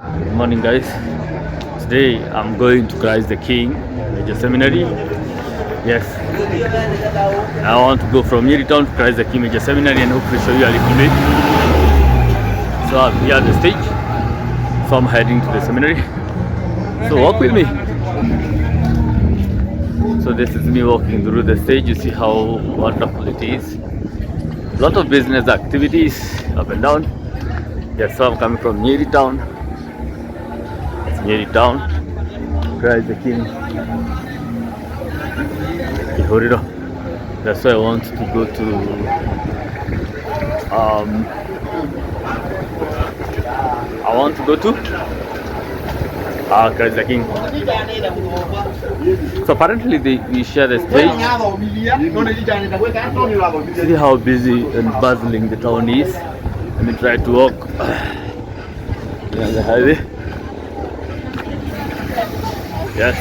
Good morning, guys. Today I'm going to Christ the King, Major Seminary. Yes, I want to go from Nyeri town to Christ the King Major Seminary and hopefully show you a little bit. So I'm here at the stage, so I'm heading to the seminary. So walk with me. So this is me walking through the stage. You see how wonderful it is. A lot of business activities up and down. Yes, so I'm coming from Nyeri town. It's Nyeri town. Christ the King. Ihoriro. That's why I want to go to Christ the King. So apparently we share the stage. See how busy and bustling the town is. Let me try to walk down the highway. Yes.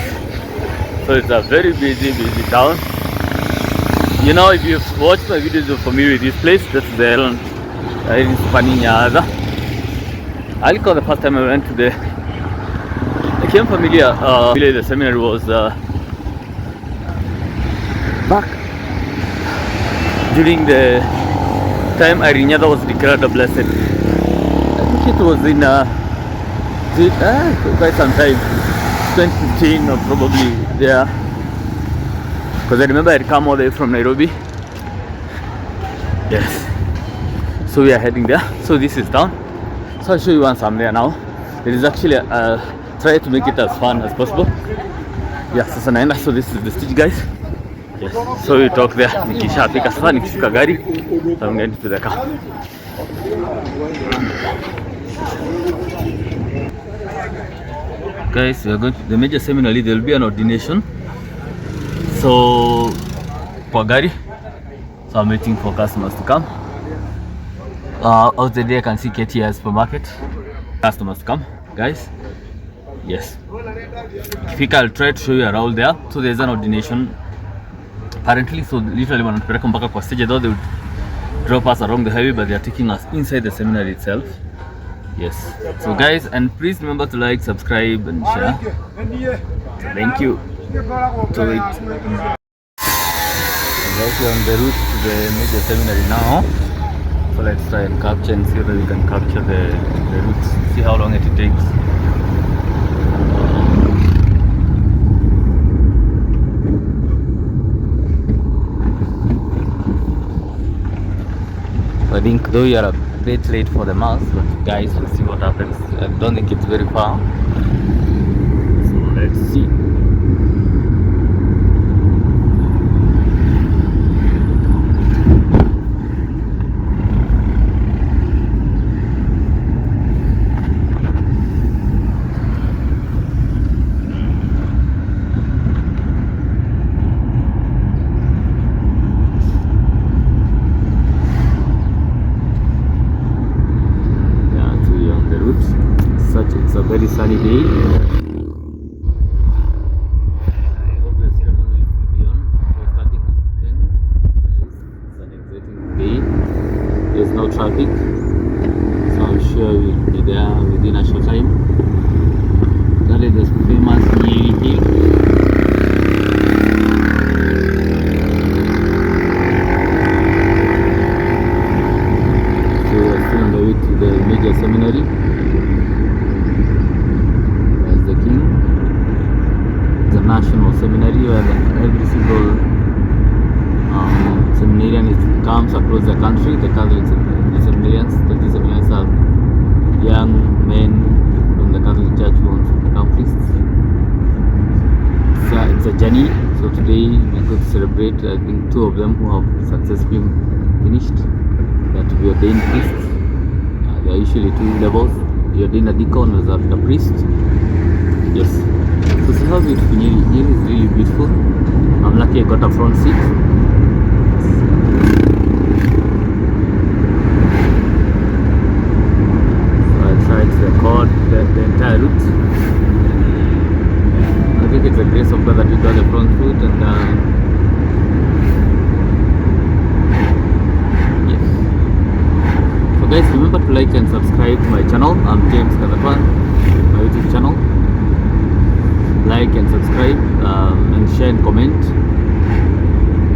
So it's a very busy town. You know, if you've watched my videos, you're familiar with this place. That's the island in Spaniada. I recall the first time I went to the became familiar. The seminary was back during the time Irinyada was declared a blessed. I think it was in quite some time, 2015 or probably there. Because I remember I'd come all the way from Nairobi. Yes. So we are heading there. So this is town. So I'll show you once I'm there now. It is actually try to make it as fun as possible. Yeah, sasa naenda. So this is the stage, guys. Yes. So we talk there. Nikishafika sasa nikifika gari, I'm going to the car. Guys, we are going to the major seminary. There will be an ordination. So for gari. So I'm waiting for customers to come. Out there I can see KTS supermarket. Customers to come, guys. Yes. If I'll try to show you around there. So there's an ordination. Apparently, so literally when we come back to stage, though they would drop us along the highway, but they are taking us inside the seminary itself. Yes. So guys, and please remember to like, subscribe, and share. Thank you. So it. Guys, we are on the route to the major seminary now. So let's try and capture and see whether we can capture the route. See how long it takes. I think though you are a bit late for the mass, but guys, we'll see what happens. I don't think it's very far. So let's see. It's a very sunny day. I hope the ceremony will be on. We're starting at 10. It's an exciting day. There's no traffic, so I'm sure we'll be there within a short time. That is the famous Nyeri hill. So we're still on the way to the major seminary. National seminary where every single seminarian comes across the country. The Catholic seminarians are young men from the Catholic Church who want to become priests. It's a journey. So today we're going to celebrate, I think, 2 of them who have successfully finished. They are to be ordained priests. There are usually 2 levels. You ordain a deacon as a priest. Yes. So see how beautiful Nyeri is. Really beautiful. I'm lucky I got a front seat. So I tried to record the entire route. I think it's a grace of God that we got the front route and yes. So guys, remember to like and subscribe to my channel. I'm James Kadapan. and comment.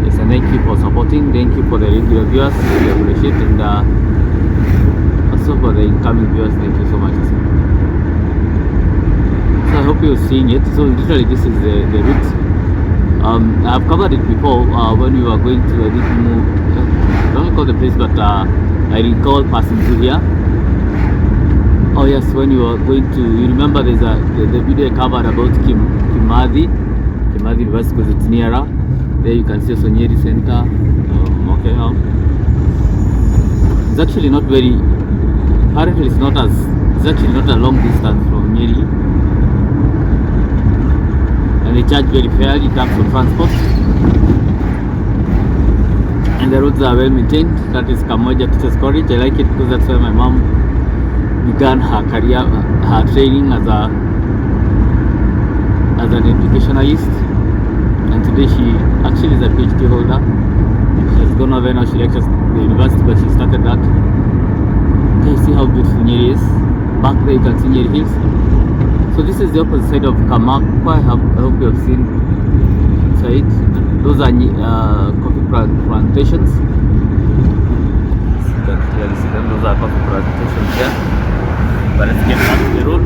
Yes, and thank you for supporting. Thank you for the regular viewers. We appreciate, and also for the incoming viewers. Thank you so much. So I hope you're seeing it. So literally, this is the route. I've covered it before when we were going to. I don't recall the place, but I recall passing through here. Oh yes, when you are going to, you remember there's the video I covered about Kimathi University, because it's nearer. There you can see also Nyeri Center. Okay, it's actually not very. Apparently, it's actually not a long distance from Nyeri, and they charge very fairly in terms of transport. And the roads are well maintained. That is Kamoja Teachers College. I like it because that's where my mom began her career, her training as an educationalist, and today she actually is a PhD holder. She has gone over now, she lectures at the university, but she started that. Can you see how beautiful Nyeri is? Back there you can see Nyeri Hills. So this is the opposite side of Kamakwa. I hope you have seen inside. Those are coffee plantations. You can clearly see them. Those are coffee plantations here. But let's get back to the road.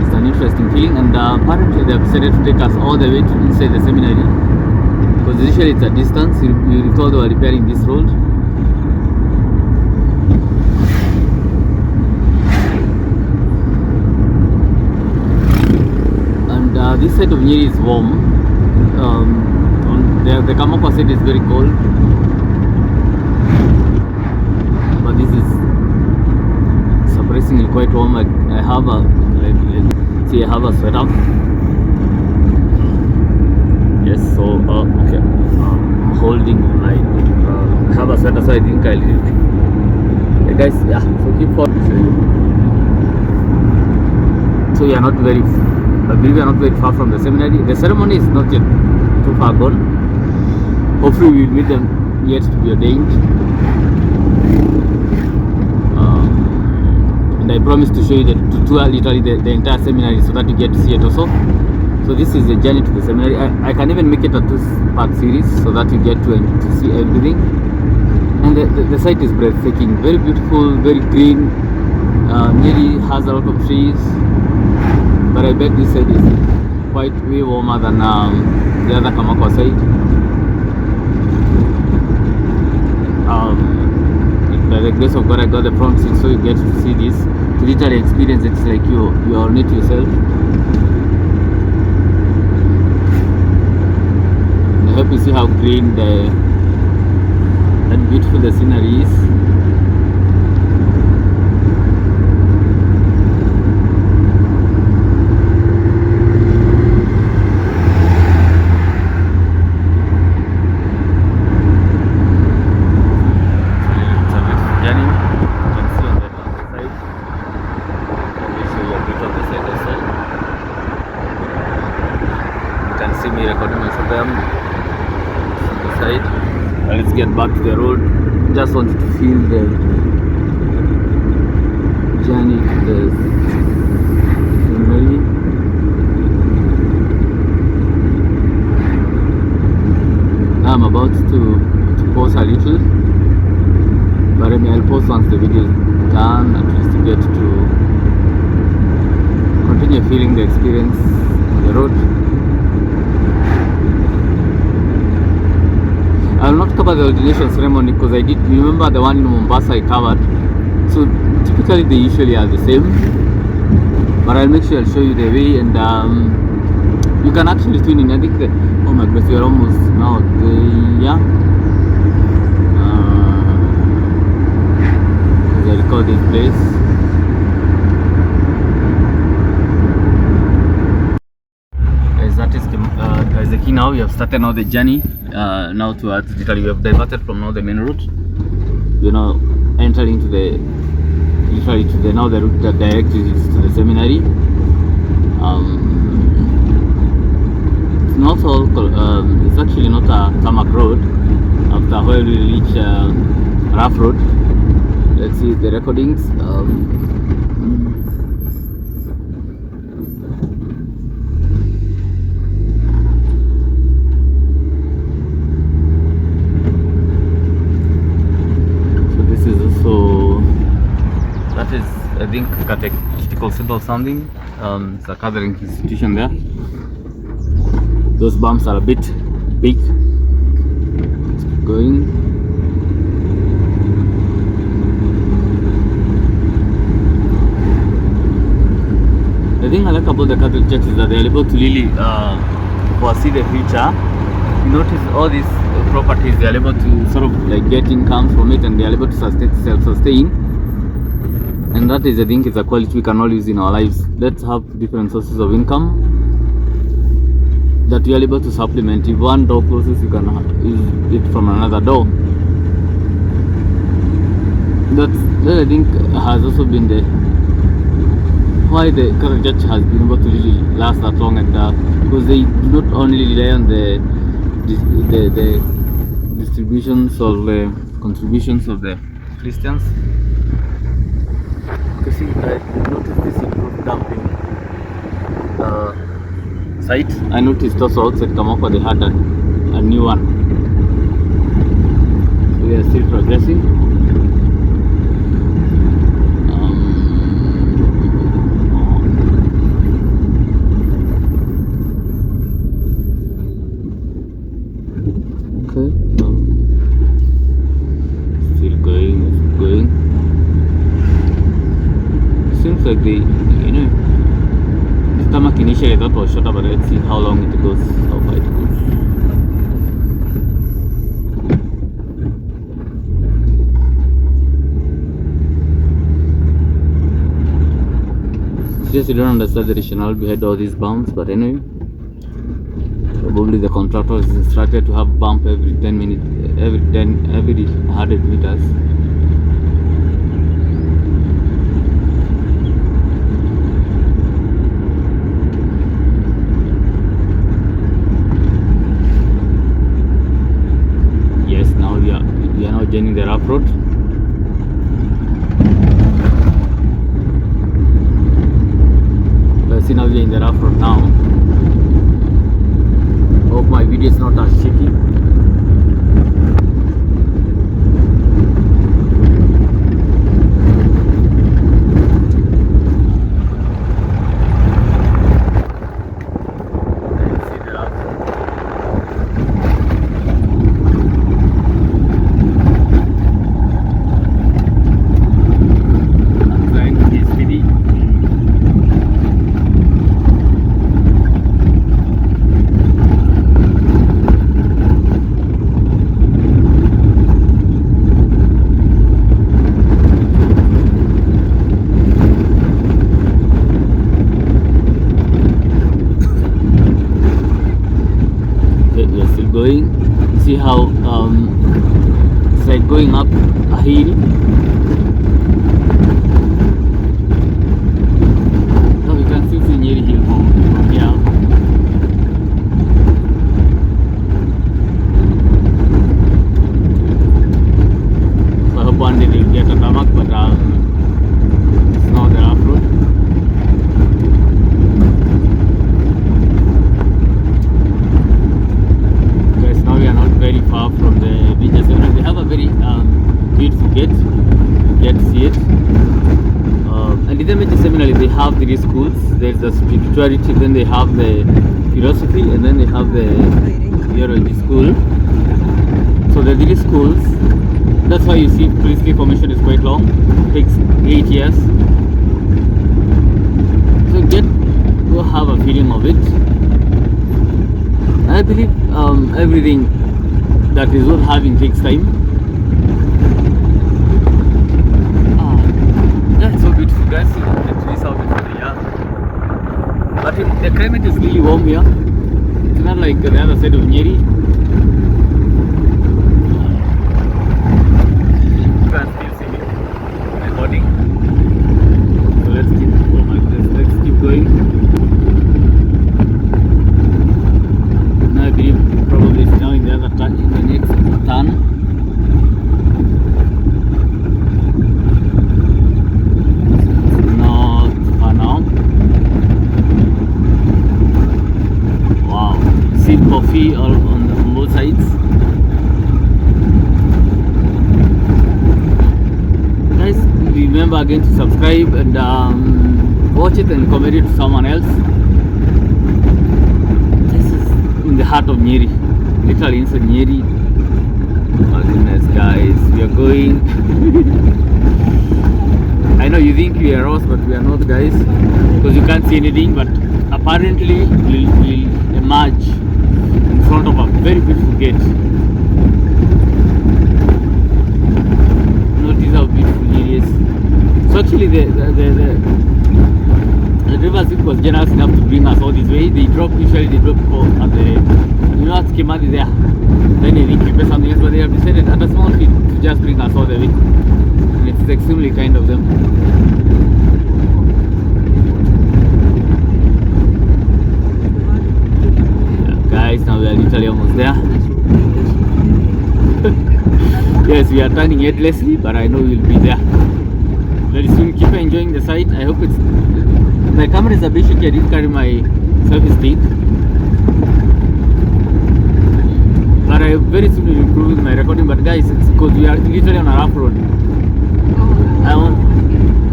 It's an interesting feeling, and apparently they have decided to take us all the way to inside the seminary, because initially it's a distance. You recall they were repairing this road. And this side of Nyeri is warm. On the Kamakwa side is very cold. This is surprisingly quite warm. I have a see, I have a sweater. Yes, so okay, holding my I have a sweater, so I think I'll hey guys, yeah, so keep for so we are not very, I believe we are not very far from the seminary. The ceremony is not yet too far gone. Hopefully we will meet them yet to be ordained. And I promise to show you to tour literally the entire seminary, so that you get to see it also. So this is the journey to the seminary. I can even make it a 2-part series, so that you get to see everything. And the site is breathtaking, very beautiful, very green. Nyeri has a lot of trees, but I bet this side is quite way warmer than the other Kamakwa side. By the grace of God, I got the front seat, so you get to see this, to literally experience it. It's like you are on it yourself. I hope you see how green and beautiful the scenery is. Let's get back to the road. Just wanted to feel the journey to the seminary. I'm about to pause a little, but I'll pause once the video is done, at least to get to continue feeling the experience on the road. I will not cover the ordination ceremony because I did remember the one in Mombasa I covered. So typically they usually are the same, but I'll make sure I'll show you the way, and you can actually tune in. I think oh my goodness, we are almost now as I record this place. Guys, the key now. We have started now the journey. Now towards literally we have diverted from now the main route. We're now entering to the now the route that directs to the seminary. It's not all. It's actually not a tarmac road. After where we reach rough road. Let's see the recordings. I think catechetical center or something. It's a Catholic institution there. Those bumps are a bit big. Let's keep going. The thing I like about the Catholic Church is that they're able to really foresee the future. You notice all these properties, they're able to sort of like get income from it, and they're able to self-sustain. And that is, I think, is a quality we can all use in our lives. Let's have different sources of income that we are able to supplement. If one door closes, you can use it from another door. That I think has also been the why the Catholic Church has been able to really last that long, and because they do not only rely on the distributions or the contributions of the Christians. You see, I noticed this improved dumping site. I noticed also outside Kamako they had a new one. So we are still progressing. Still going. Seems like the stomach initially that was shorter, but let's see how long it goes, how far it goes. Seriously, don't understand the rationale behind all these bumps, but anyway. Probably the contractor is instructed to have bump every 10 minutes, every 100 meters. Yes, now we are now joining the rough road. Let's see, now we are in the rough road now. Hope my video is not as shaky. Going, see how it's like going up a hill. Now we can still see Nyeri hill from here. So I hope one day we'll get a tarmac, but it's not the rough road. Very far from the beaches. They have a very beautiful gate. Get to see it. And in the Seminary, they have 3 schools. There's the spirituality, then they have the philosophy, and then they have the theology school. So the 3 schools. That's why you see priestly formation is quite long. It takes 8 years. So go have a feeling of it. I believe everything that is worth having takes time. That's so beautiful, guys. The trees are beautiful, yeah. But the climate is really warm here. It's not like the other side of Nyeri. You can still see it recording. So let's keep going. I believe probably it's now in the other turn, in the next turn. Not far now. Wow, see coffee all on both sides. Guys, remember remember again to subscribe and watch it and recommend it to someone else. This is in the heart of Nyeri, literally inside Nyeri. My goodness, guys, we are going. I know you think we are lost, but we are not, guys, because you can't see anything. But apparently, we'll emerge in front of a very beautiful gate. Notice how beautiful it is. So actually, the driver was generous enough to bring us all this way. Usually they drop people at the, you know, at Kimani there. Then they think we pay something else, but they have decided at a small fee to just bring us all the way. And it's extremely kind of them. Yeah, guys, now we are literally almost there. Yes, we are turning headlessly, but I know we'll be there very soon. Keep enjoying the sight. I hope it's. My camera is a bit shaky. I didn't carry my selfie stick, but I very soon will improve my recording. But guys, it's because we are literally on a rough road.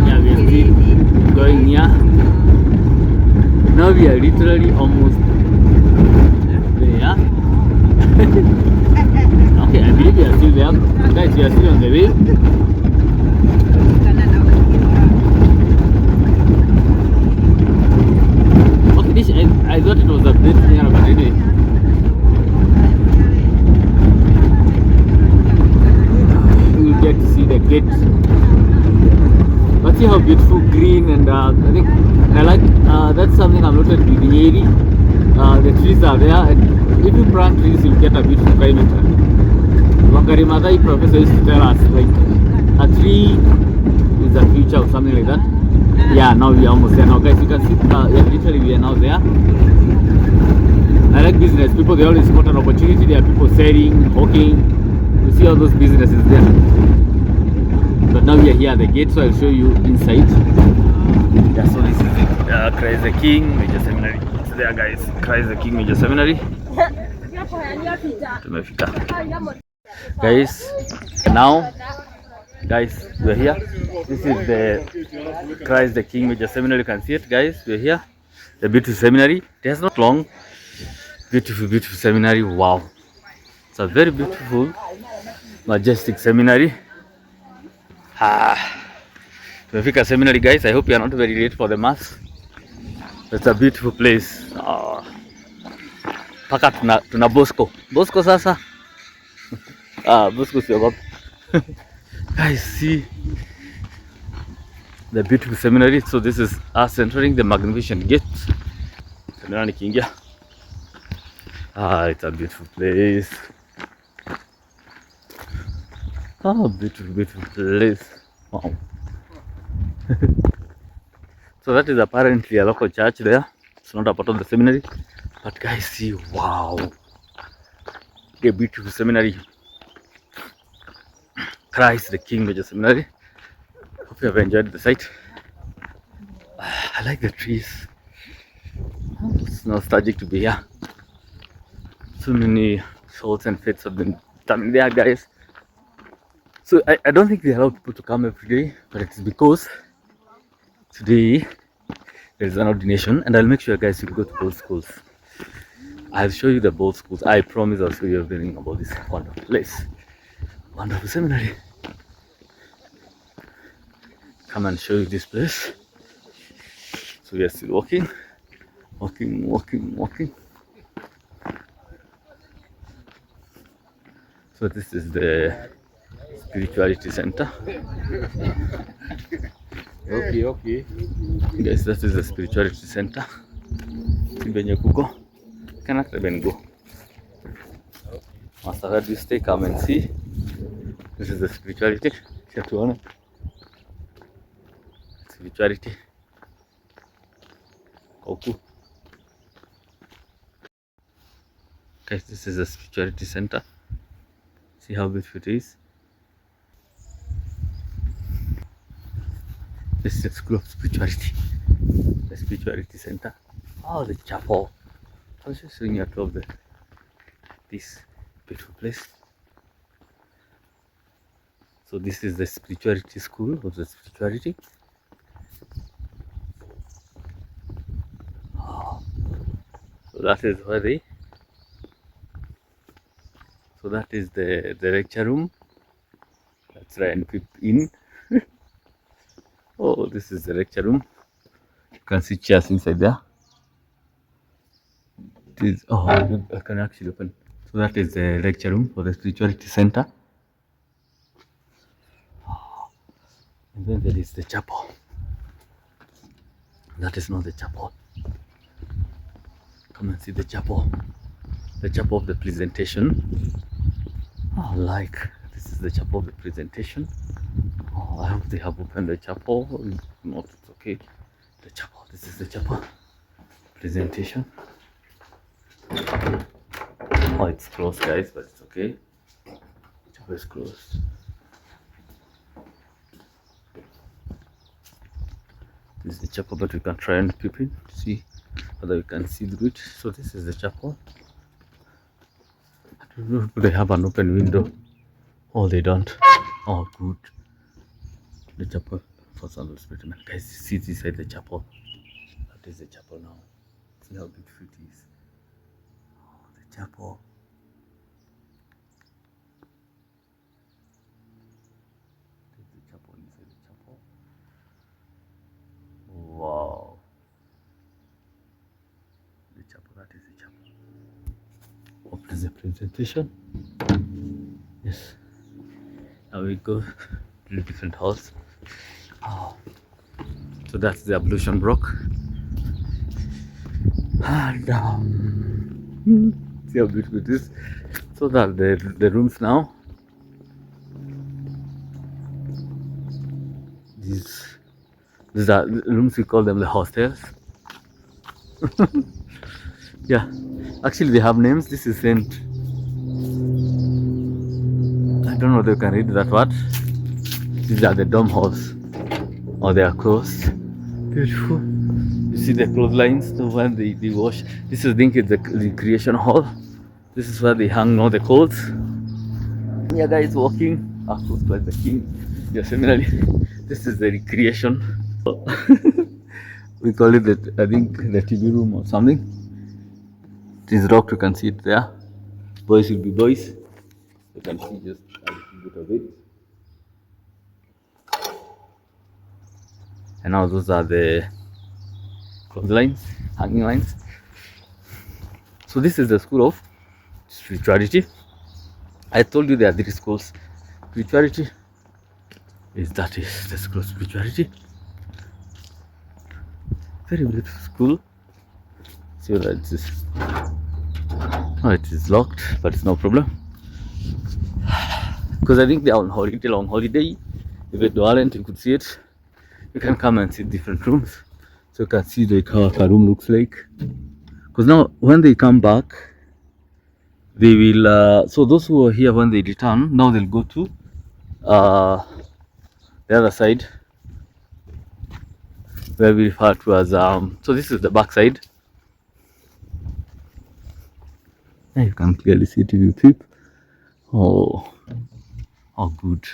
Yeah, we are still going near. Now we are literally almost there. Okay, I believe we are still there. Guys, we are still on the way. I thought it was a bit near, but anyway. You'll get to see the gate. But see how beautiful green, and I think I like that's something I've noted with Nyeri. The trees are there, and if you plant trees, you'll get a beautiful climate. Wangari Maathai professor used to tell us like a tree is the future or something like that. Yeah, now we are almost there now, guys. You can see, yeah, literally we are now there. I like business people. They always spot an opportunity. There are people selling, hawking. You see all those businesses there. But now we are here at the gate, so I'll show you inside. Yeah, so this is it. Christ the King Major Seminary. It's there, guys. Christ the King Major Seminary. Tumefika. Guys, now, guys, we're here. This is the Christ the King Major Seminary. You can see it, guys. We're here. The beautiful seminary. It has not long. Beautiful, beautiful seminary. Wow. It's a very beautiful, majestic seminary. Tumefika seminary, guys. I hope you are not very late for the mass. It's a beautiful place. Paka tuna Bosco. Bosco sasa. Bosco siogopa. Guys, see the beautiful seminary. So this is us entering the magnificent gate. It's a beautiful place. Beautiful, beautiful place. Wow. So that is apparently a local church there. It's not a part of the seminary. But guys, see, wow. The beautiful seminary. Christ the King Major Seminary. Hope you have enjoyed the sight. I like the trees. It's nostalgic to be here. So many souls and faiths have been coming there, guys. So I don't think they allow people to come every day, but it's because today there is an ordination, and I'll make sure, guys, you go to both schools. I'll show you the both schools. I promise I'll show you everything about this wonderful place, wonderful seminary. Come and show you this place. So we are still walking. So this is the spirituality center. Okay. Guys, that is the spirituality center. Cannot even go. Master, where do you stay? Come and see. This is the spirituality. Spirituality. Okay. Guys, this is the spirituality center. See how beautiful it is. This is the school of spirituality. The spirituality center. Oh, the chapel. I was just showing you of this beautiful place. So So this is the spirituality school of the spirituality. So that is where they. So that is the lecture room. Let's try and peep in. Oh, this is the lecture room. You can see chairs inside there. This, oh, I can actually open. So that is the lecture room for the spirituality center. And then there is the chapel. That is not the chapel. Come and see the chapel. The chapel of the presentation. Oh, like this is the chapel of the presentation. Oh, I hope they have opened the chapel. If not, it's okay. The chapel. This is the chapel presentation. Oh, it's closed, guys, but it's okay. The chapel is closed. This is the chapel, but we can try and peep in to see whether we can see through it. So this is the chapel. I don't know if they have an open window. Oh, they don't. Oh, good. The chapel for Sunday Spirit. Guys, see inside the chapel. That is the chapel now. See how beautiful it is. Oh, the chapel. There's the chapel inside the chapel. Wow. The chapel, that is the chapel. What is the presentation? Yes. Now we go to the different halls. Oh. So that's the ablution rock. And see how beautiful it is. So that the rooms now. These are rooms, we call them the hostels. Yeah, actually they have names. This is Saint. I don't know if you can read that word. These are the dorm halls. Oh, they are closed. Beautiful. You see the clotheslines, the one they wash. This is, I think, it's the recreation hall. This is where they hang all the clothes. Yeah, guys, walking. Close like the king. Yeah, seminary. This is the recreation. We call it the, I think, the TV room or something. This rock, you can see it there. Boys will be boys. You can see just a little bit of it. And now those are the clotheslines, hanging lines. So this is the school of spirituality. I told you there are 3 schools. Spirituality is the school of spirituality. Very beautiful school. See whether it is. Oh, it is locked, but it's no problem. Because I think they are on holiday, long holiday. If it weren't, you could see it. You can come and see different rooms. So you can see like how a room looks like. Because now when they come back, they will, so those who are here when they return, now they'll go to the other side, where we refer to as, so this is the back side. And you can clearly see it if you peep. Oh, good.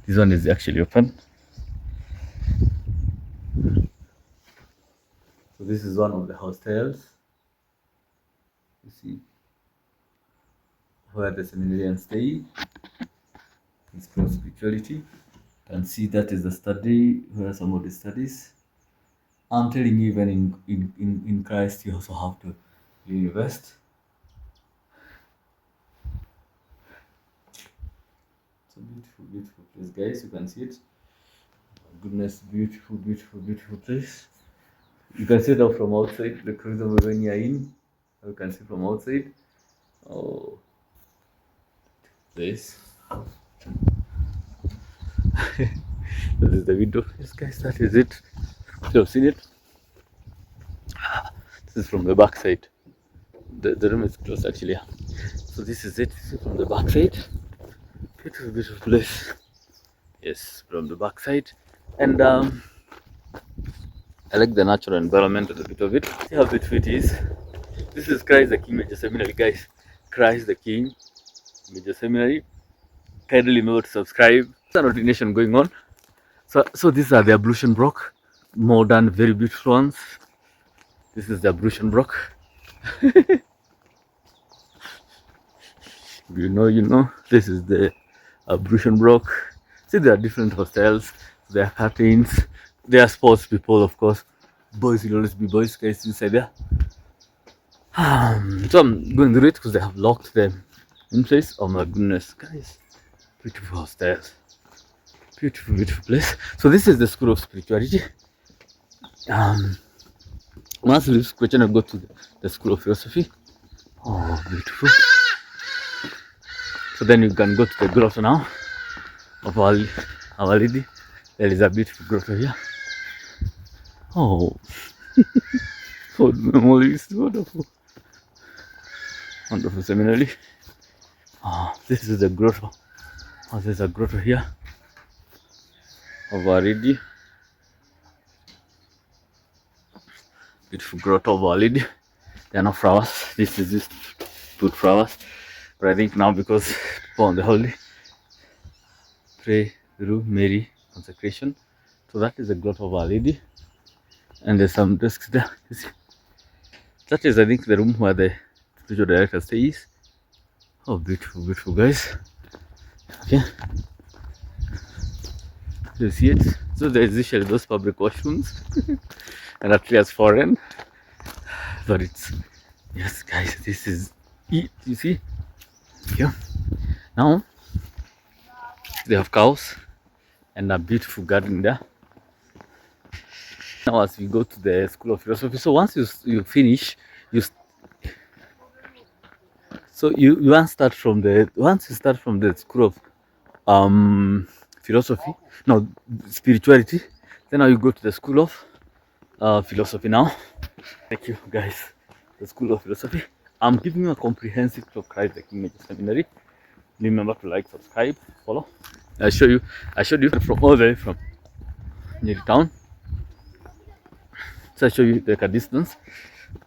This one is actually open. So this is one of the hostels. You see where the seminarians stay. It's called spirituality. You can see that is the study where somebody studies. I'm telling you, even in Christ, you also have to invest. It's a beautiful, beautiful place, guys. You can see it. Oh, goodness, beautiful, beautiful, beautiful place. You can see it out from outside. The corridor when you're in, you can see from outside. Oh, this. That is the window. Yes, guys, that is it. You have seen it. This is from the back side. The room is closed actually. So this is it. This is from the back side. Beautiful, beautiful place. Yes, from the back side. And I like the natural environment a bit of it. See how beautiful it is. This is Christ the King Major Seminary, guys. Christ the King Major Seminary. kindly remember to subscribe. There's an ordination going on. So these are the ablution block, modern, very beautiful ones. This is the ablution block. You know, this is the ablution block. See, there are different hostels, there are curtains, there are sports people, of course. Boys will always be boys, guys, inside there. So I'm going through it because they have locked them in place. Oh my goodness, guys, beautiful hostels, beautiful, beautiful place. So this is the School of Spirituality. Once you leave question, I go to the School of Philosophy. Oh, beautiful. So then you can go to the grotto now of Our Lady. There is a beautiful grotto here. Oh, old memories, wonderful. Wonderful seminary. Oh, this is the grotto. Oh, there's a grotto here of Our Lady. Beautiful grotto of Our Lady. There are no flowers. This is just put flowers. But I think now because people on the holiday pray through Mary consecration. So that is the grotto of Our Lady. And there's some desks there. You see? That is, I think, the room where the spiritual director stays. Oh, beautiful, beautiful, guys. Okay. You see it? So there's usually those public washrooms. And actually as foreign. But it's, yes, guys, this is it. You see? Yeah. Now, they have cows and a beautiful garden there. Now as we go to the School of Philosophy, so once you finish, you start from the School of Philosophy, no, Spirituality, then now you go to the School of Philosophy now. Thank you, guys. The School of Philosophy. I'm giving you a comprehensive talk, Christ the King Seminary. Remember to like, subscribe, follow. I showed you from all the way from Nyeri town. So I show you like a distance.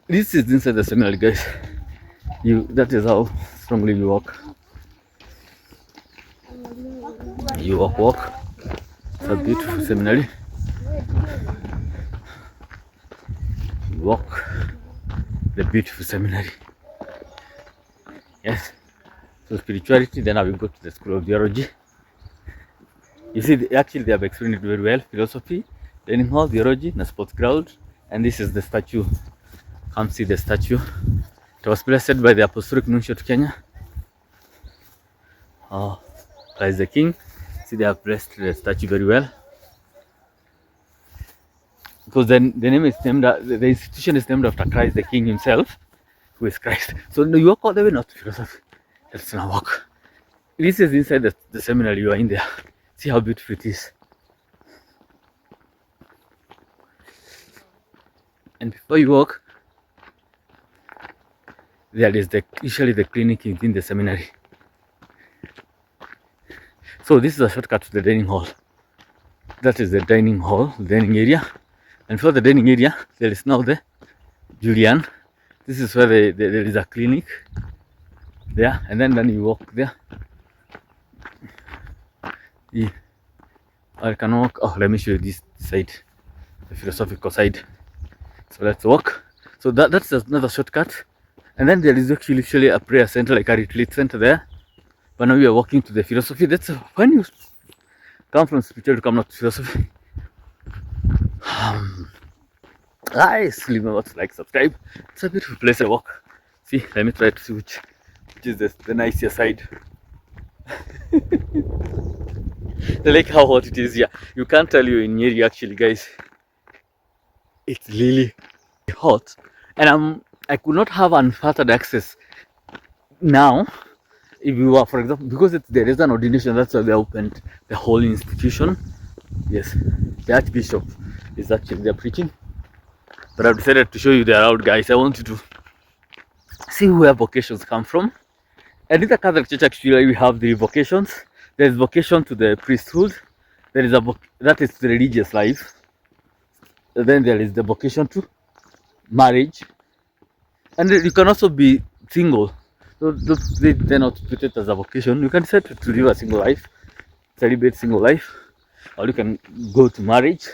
This is inside the seminary, guys. That is how strongly you walk. You walk. It's a beautiful seminary. You walk the beautiful seminary. Yes. So spirituality, then I will go to the School of Theology. You see, actually they have explained it very well. Philosophy, dining hall, theology, and sports ground. And this is the statue. Come see the statue. It was blessed by the Apostolic Nuncio to Kenya. Oh, Christ the King. See, they have blessed the statue very well. Because then the name is named, the institution is named after Christ the King himself, who is Christ. So you walk all the way, not to philosophy. Let's now walk. This is inside the seminary. You are in there. See how beautiful it is. And before you walk, there is usually the clinic within the seminary. So this is a shortcut to the dining hall. That is the dining hall, the dining area. And for the dining area, there is now the Julian. This is where there is a clinic there, and then you walk there. I can walk. Oh, let me show you this side, the philosophical side. So let's walk. So that's another shortcut. And then there is actually a prayer center, like a retreat center there. But now we are walking to the philosophy. That's when you come from spirituality, come not to philosophy. Guys, remember to like, subscribe. It's a beautiful place I walk. See, let me try to see which is the nicer side. I like how hot it is here. You can't tell you in Nyeri actually, guys. It's really hot, and I could not have unfettered access now. If you are, for example, because there is an ordination, that's why they opened the whole institution. Yes, the Archbishop is actually there preaching. But I've decided to show you the around, guys. I want you to see where vocations come from. And in the Catholic Church, actually, we have the vocations. There is vocation to the priesthood. There is that is the religious life. And then there is the vocation to marriage. And you can also be single. So they then not treat it as a vocation. You can decide to live a single life, celebrate single life, or you can go to marriage,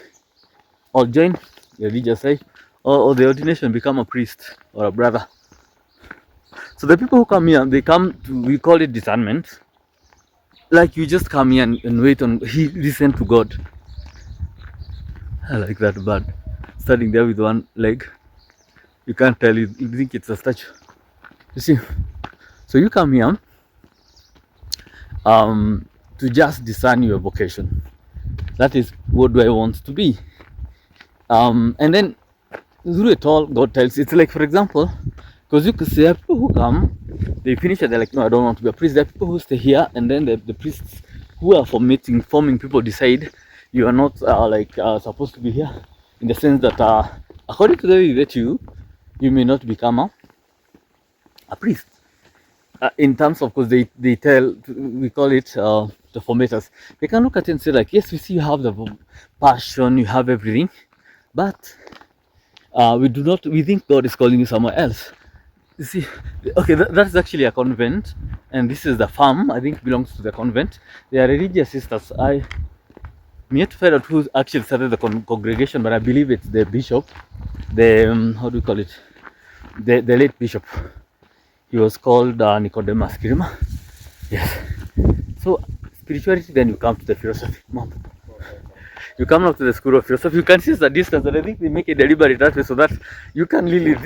or join the religious life, or the ordination, become a priest or a brother. So the people who come here, they come to, we call it discernment. Like you just come here and wait on, he listen to God. I like that bird standing there with one leg. You can't tell, you think it's a statue. You see, so you come here to just discern your vocation. That is, what do I want to be? And then through it all, God tells you. It's like, for example, because you could see people who come, they finish it, they're like, no, I don't want to be a priest. There are people who stay here, and then the priests who are forming people decide you are not supposed to be here, in the sense that according to the way that you may not become a priest. In terms of, because they tell, we call it the formaters. They can look at it and say like, yes, we see you have the passion, you have everything, but we think God is calling you somewhere else. You see, okay, that's actually a convent, and this is the farm, I think belongs to the convent. They are religious sisters. I'm yet to find out who actually started the congregation, but I believe it's the bishop, the, how do we call it? The late bishop. He was called Nicodemus Kirima. Yes. So spirituality, then you come to the philosophy. Mom. You come up to the school of philosophy. You can see the distance, and I think they make it deliberate that way so that you can really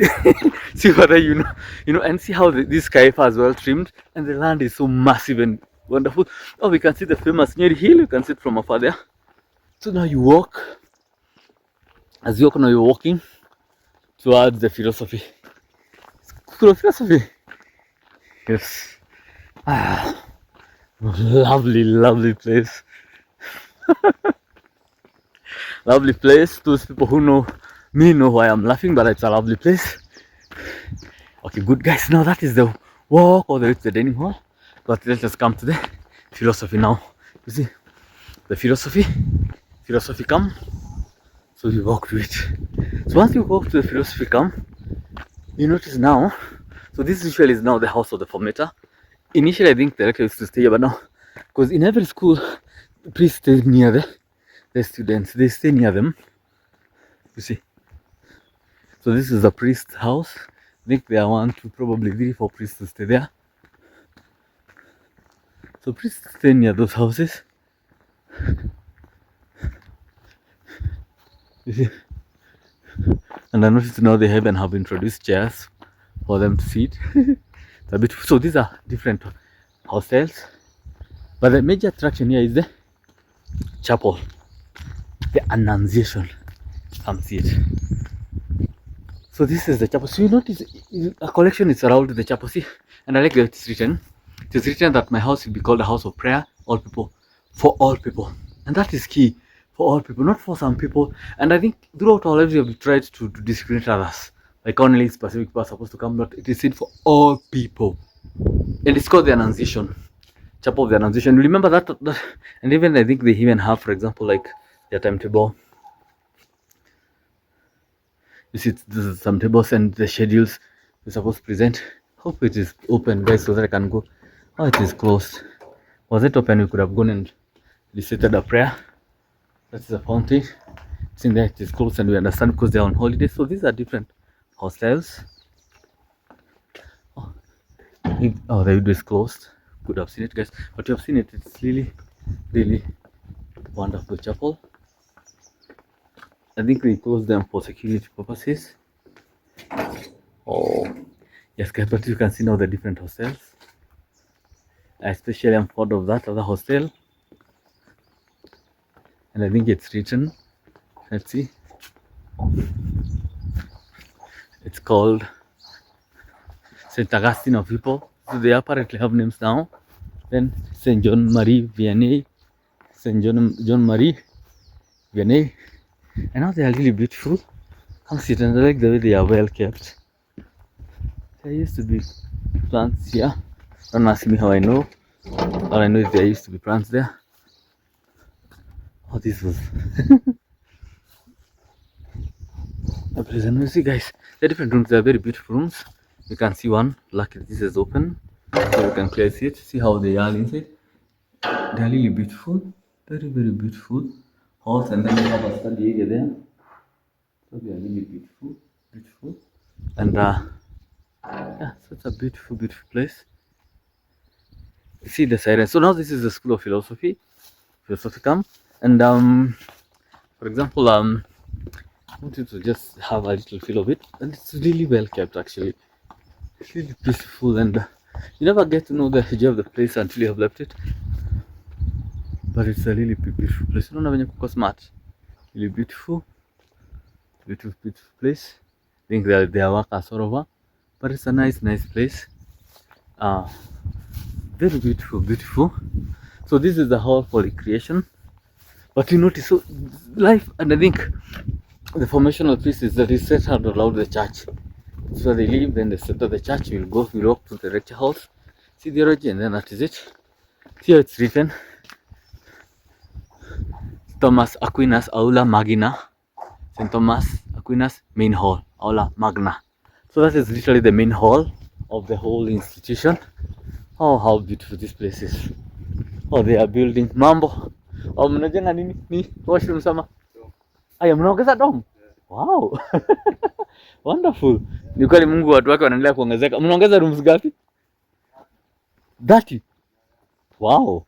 see whether you know, and see how this sky is well trimmed, and the land is so massive and wonderful. Oh, we can see the famous Nyeri hill. You can see it from afar there. So now you walk. As you walk, now you're walking towards the philosophy. School of philosophy. Yes. Lovely place. Lovely place. Those people who know me know why I'm laughing, but it's a lovely place. Okay, good guys. Now that is the walk all the way to the dining hall. But let's just come to the philosophy now. You see, the philosophy come. So you walk to it. So once you walk to the philosophy come, you notice now. So this usually is now the house of the formator. Initially, I think the rector used to stay here, but now, because in every school, priests stay near the students. They stay near them. You see. So this is a priest's house. I think there are 1, 2, probably 3, 4 priests to stay there. So priests stay near those houses. You see. And I noticed now they have introduced chairs for them to sit. A bit, so these are different hostels, but the major attraction here is the chapel, the Annunciation. Come see it. So this is the chapel. So you notice a collection is around the chapel. See, and I like that it's written. It is written that my house will be called a house of prayer, all people, for all people, and that is key. For all people, not for some people. And I think throughout our lives we have tried to discriminate others. Like only specific people are supposed to come, but it is said for all people. And it's called the Annunciation. Chapel of the Annunciation. Remember that, and even I think they even have, for example, like their timetable. You see, some tables and the schedules we're supposed to present. Hope it is open, guys, so that I can go. Oh, it is closed. Was it open? We could have gone and recited a prayer. That's the fountain. It's in there. It is closed, and we understand because they're on holiday. So these are different hostels. Oh, the window is closed. Could have seen it, guys, but you have seen it. It's really wonderful chapel. I think they closed them for security purposes. Oh yes, guys, but you can see now the different hostels. Especially I'm fond of that other hostel, and I think it's written, let's see, it's called St. Augustine of People. So they apparently have names now. Then St. John Marie Vianney, St. John Marie Vianney, and now they are really beautiful. Come sit, and I like the way they are well kept. There used to be plants here. Don't ask me how I know. All I know is there used to be plants there. Oh, this was a pleasant. You see, guys, the different rooms. They are very beautiful rooms. You can see one. Luckily, this is open. So you can clearly see it. See how they are inside. They are really beautiful. Very, very beautiful halls, and then you have a study area there. So they are really beautiful, beautiful. And yeah, so it's a beautiful, beautiful place. You see the siren. So now this is the School of Philosophy, Philosophicum, and for example, I wanted to just have a little feel of it, and it's really well kept actually. It's really peaceful, and you never get to know the history of the place until you have left it. But it's a really beautiful place. You don't have any smart. Really beautiful, beautiful, beautiful place. I think their work are sort of, but it's a nice, nice place. Very beautiful, beautiful. So this is the hall for recreation. But you notice, so life, and I think the formational piece is that is set out around the church. So they leave, then they center the church. We'll walk to the lecture house, see the origin, and then that is it. Here it's written Thomas Aquinas Aula Magna, St. Thomas Aquinas Main Hall, Aula Magna. So that is literally the main hall of the whole institution. Oh, how beautiful this place is. Oh, they are building. Mambo. Oh, mnajenga nini? Ni washroom sama? Aya, mnaongeza dom? Wow. Wonderful. Ni kweli Mungu watu wake wanaendelea kuongezeka. Mnaongeza rooms gapi? 30. Wow.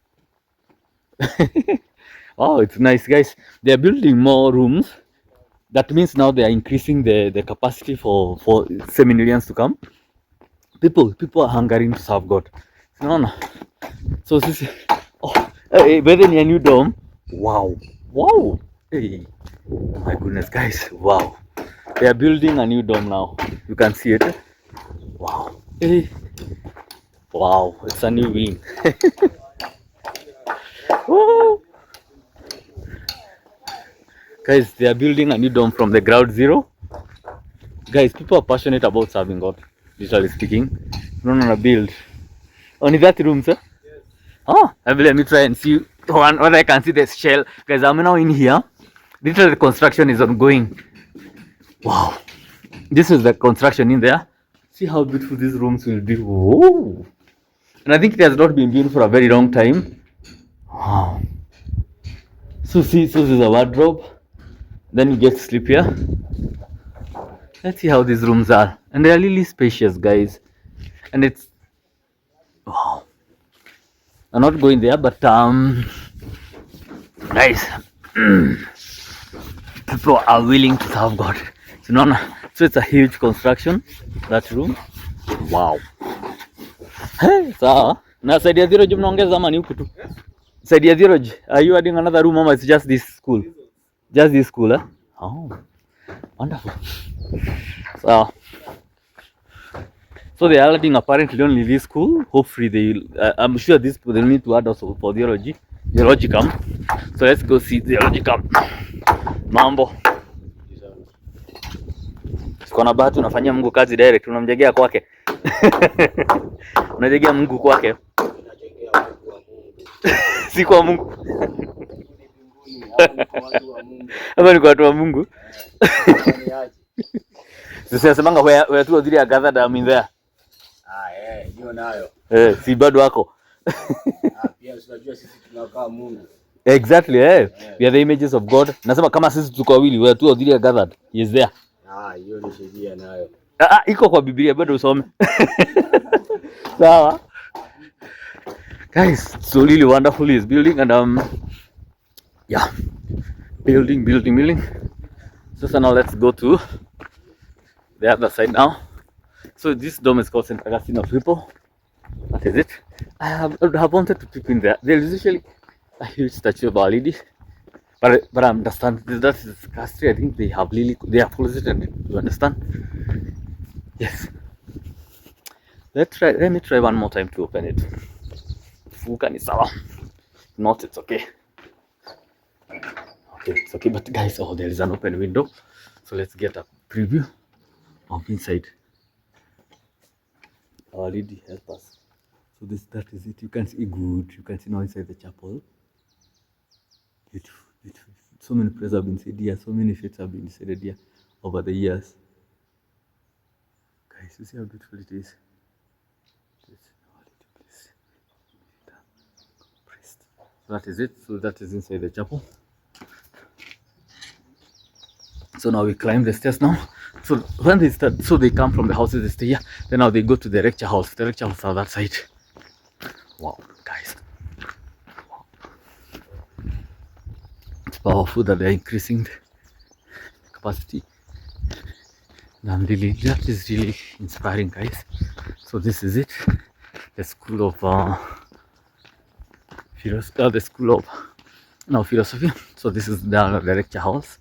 Oh, it's nice, guys. They are building more rooms. That means now they are increasing the capacity for seminarians to come. People are hungering to serve God. No. So this is, oh, hey, but then a new dome. Wow. Wow. Hey. Oh my goodness, guys. Wow. They are building a new dome now. You can see it. Wow. Hey. Wow. It's a new wing. Wow. Guys, they are building a new dome from the ground zero. Guys, people are passionate about serving God, literally speaking. No, no, no, build. Only that room, sir? Yes. Oh, let me try and see whether I can see the shell. Guys, I'm now in here. Literally, the construction is ongoing. Wow. This is the construction in there. See how beautiful these rooms will be. Whoa. And I think it has not been built for a very long time. Wow. So see, so this is a wardrobe. Then you get to sleep here. Let's see how these rooms are. And they are really spacious, guys. And it's, wow. I'm not going there, but guys, people are willing to serve God. So no, so it's a huge construction, that room. Wow. Hey, sawa. Na side ya Dhiroj mnaongeza ama ni huku tu? Side ya Dhiroj, are you adding another room or it's just this school? Just this school, eh? Oh, wonderful. So they are adding apparently only this school. Hopefully they, I'm sure this they need to add also for theologicum. So let's go see theologicum. Mambo. Sikona bahati unafanyia Mungu kazi direct, unamjegea kwake. Unajegea Mungu kwake. Si kwa Mungu. Hapa ni kwa watu wa Mungu. Sasa semanga where two or three are gathered, I'm in there. Hiyo nayo. Si bado wako. Pia unajua sisi tunakaa Mungu. Exactly, we are the images of God. Nasema kama sisi tuko wawili, where two or three are gathered, he is there. Hiyo ni sheria nayo. Iko kwa Biblia, bado usome. Sawa. Guys, so really wonderful is building, and yeah, building. So now let's go to the other side now. So this dome is called St. Augustine of Hippo. That is it. I have wanted to peep in there. There is usually a huge statue of Our Lady, but I understand that is castry. I think they have closed it. You understand? Yes. Let me try one more time to open it. Not, it's okay. Okay, it's okay. But guys, there is an open window. So let's get a preview of inside. Our Lady help us. So that is it. You can see good. You can see now inside the chapel. Beautiful. So many prayers have been said here. So many faiths have been said here over the years. Guys, you see how beautiful it is. That is it. So that is inside the chapel. So now we climb the stairs now. So when they start, so they come from the houses, they stay here. Then now they go to the lecture house. The lecture house are that side. Wow, guys. Wow. It's powerful that they're increasing the capacity. And really, that is really inspiring, guys. So this is it. The school of the school of philosophy. So this is the lecture house.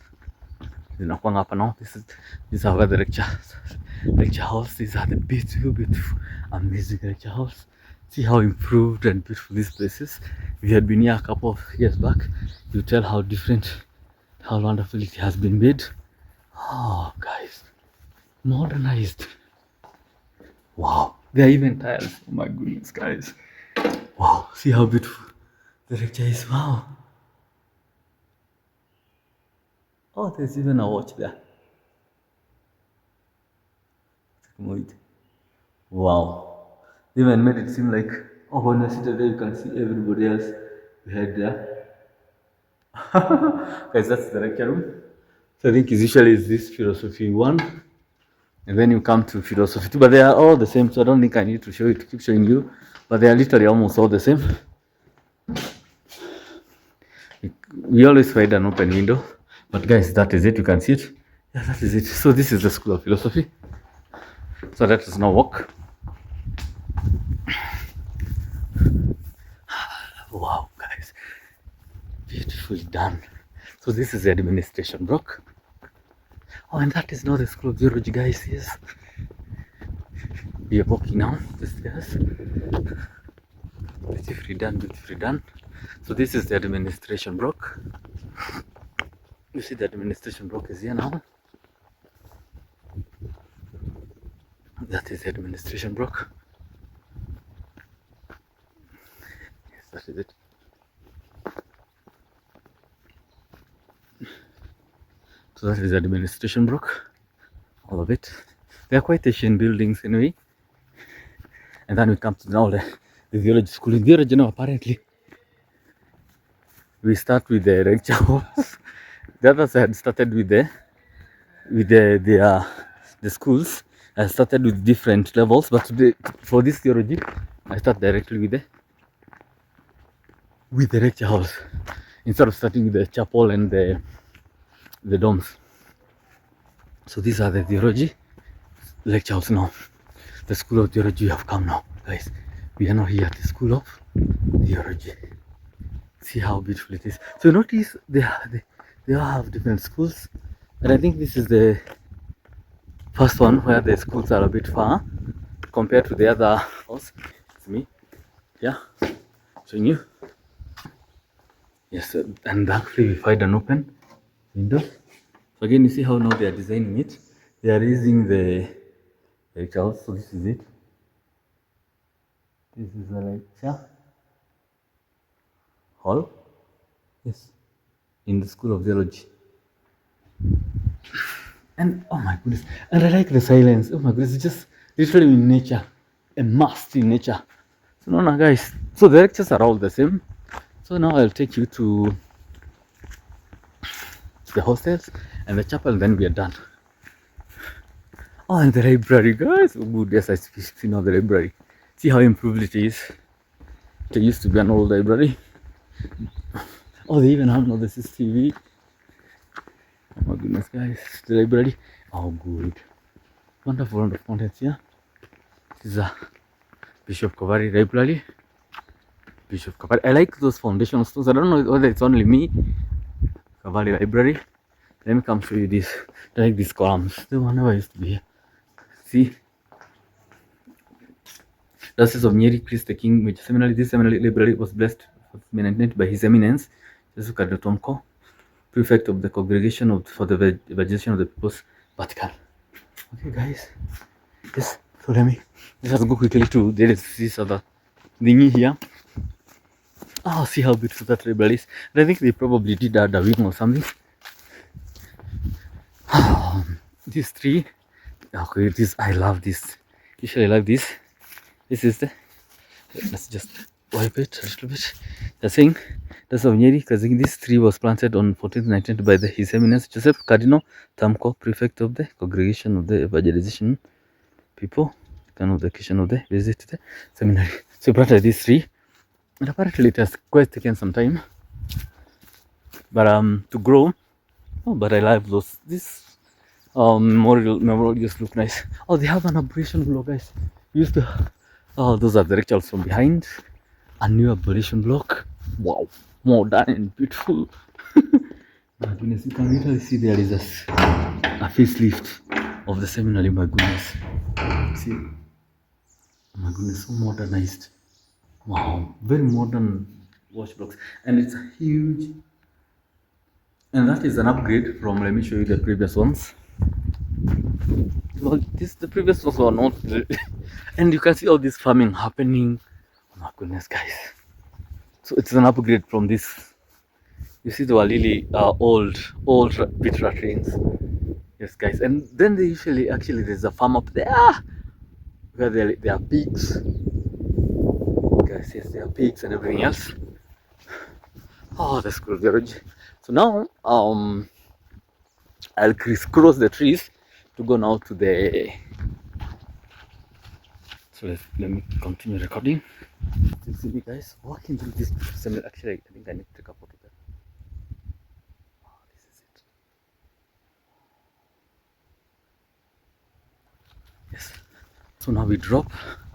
This is our lecture house. These are the beautiful, amazing lecture house. See how improved and beautiful this place is. We had been here a couple of years back. You tell how different, how wonderful it has been made. Oh, guys, modernized. Wow, there are even tiles. Oh my goodness, guys. Wow, see how beautiful the lecture is. Wow. Oh, there's even a watch there. Wow. They even made it seem like, oh, when you're seated there, you can see everybody else behind there. Guys, that's the lecture room. So I think it's usually is this philosophy 1. And then you come to philosophy 2. But they are all the same, so I don't think I need to show it, keep showing you. But they are literally almost all the same. We always find an open window. But guys, that is it. You can see it. Yeah, that is it. So this is the School of Philosophy. So that is now work. Wow, guys, beautifully done. So this is the administration block. Oh, and that is now the School of Geology, guys. Yes, we are walking now the stairs. Beautifully done, beautifully done. So this is the administration block. You see the administration block is here now. That is the administration block. Yes, that is it. So that is the administration block. All of it. They are quite Asian buildings anyway. And then we come to now the theology school. In theology now, apparently, we start with the lecture halls. The others had started with the schools. I started with different levels, but today for this theology, I start directly with the lecture house instead of starting with the chapel and the domes. So these are the theology lecture house now. The School of Theology have come now, guys. We are now here at the School of Theology. See how beautiful it is. So notice they all have different schools, and I think this is the first one where the schools are a bit far compared to the other house. It's me, yeah, showing you. Yes, and actually we find an open window. So again, you see how now they are designing it. They are raising the lecture house. So this is it. This is the lecture hall. Yes, in the School of Theology. And oh my goodness, and I like the silence. Oh my goodness, it's just literally in nature, immersed in nature. So now, guys, so the lectures are all the same. So now I'll take you to the hostels and the chapel, and then we are done. Oh, and the library, guys. Oh, good. Yes, I see now the library. See how improved it is. It used to be an old library. Oh, they even have now the CCTV. Oh my goodness, guys, the library. Oh, good. Wonderful, wonderful contents here. This is a Bishop Kavari library. Bishop Kavari. I like those foundation stones. I don't know whether it's only me. Kavari library. Let me come show you this. I like these columns. The one I used to be here. See? Diocese of Nyeri, Christ the King, Major Seminary. This seminary library was blessed by His Eminence, Jesus Tomko, Prefect of the Congregation for the Evangelization of the People's Vatican. Okay, guys. Yes, so let's go quickly to this other thingy here. Oh, see how beautiful that library is. And I think they probably did add a wing or something. This tree. Okay, I love this. Usually I like this. This is let's just wipe it a little bit. They're saying that's of Nyeri, because this tree was planted on 14th 19th by His Eminence Joseph Cardinal Tamko, prefect of the Congregation of the Evangelization people, kind of the occasion of the visit to the seminary. So he planted this tree, and apparently it has quite taken some time, but to grow. Oh, but I love those. This memorial just look nice. Oh, they have an aberration block, guys. Used to. Oh, those are the rituals from behind. A new aberration block. Wow, modern and beautiful. My goodness, you can literally see there is a facelift of the seminary. My goodness, see, oh my goodness, so modernized. Wow, very modern wash blocks, and it's a huge. And that is an upgrade from. Let me show you the previous ones. Well, the previous ones were not, and you can see all this farming happening. Oh my goodness, guys! So it's an upgrade from this. You see, they were really old pit rat trains. Yes, guys, and then they usually actually there's a farm up there where there are pigs. Guys, yes, there are pigs and everything else. Oh, that's cool, garage. So now I'll crisscross the trees to go now to the. So let me continue recording. You see me, guys, walking through this seminary. Actually, I think I need to take a photo there. Oh, this is it. Yes. So now we drop.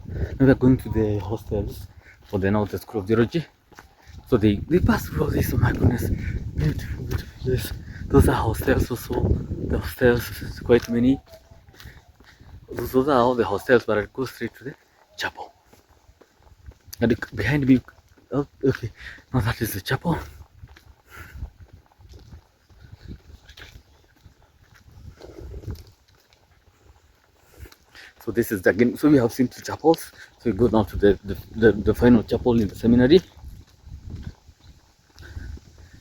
Now we're going to the hostels for the now the School of Theology. So they pass through all this. Oh my goodness, beautiful, beautiful. Yes, those are hostels also. The hostels, quite many. Those are all the hostels, but I go straight to the chapel. And behind me, oh, okay, now that is the chapel. So this is the, again. So we have seen two chapels. So we go now to the final chapel in the seminary.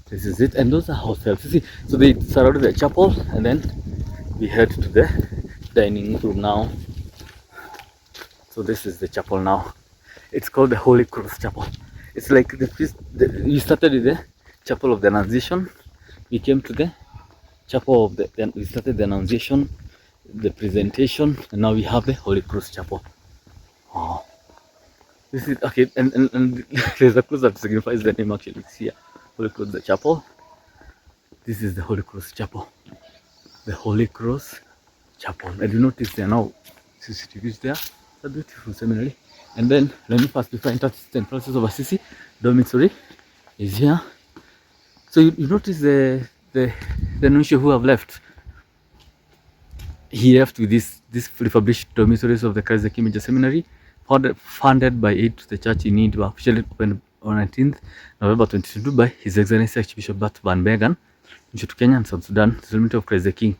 This is it, and those are hostels. You see, so they surrounded the chapel, and then we head to the dining room now. So this is the chapel now. It's called the Holy Cross Chapel. It's like we started with the Chapel of the Annunciation. We came to the Chapel of then we started the Annunciation, the presentation, and now we have the Holy Cross Chapel. Oh, this is okay, and there's a cross that signifies the name actually. It's here, Holy Cross the Chapel. This is the Holy Cross Chapel. The Holy Cross Chapel. And you notice there now CCTVs there. It's a beautiful seminary. And then let me pass before I enter St. Francis of Assisi dormitory is here. So you notice the nuncio who have left. He left with this refurbished dormitories of the Christ the King Major Seminary, funded by aid to the church in need, officially opened on 19th November 2022 by His Excellency Archbishop Bart Van Bergen, to Kenya and South Sudan, Seminary of Christ the King.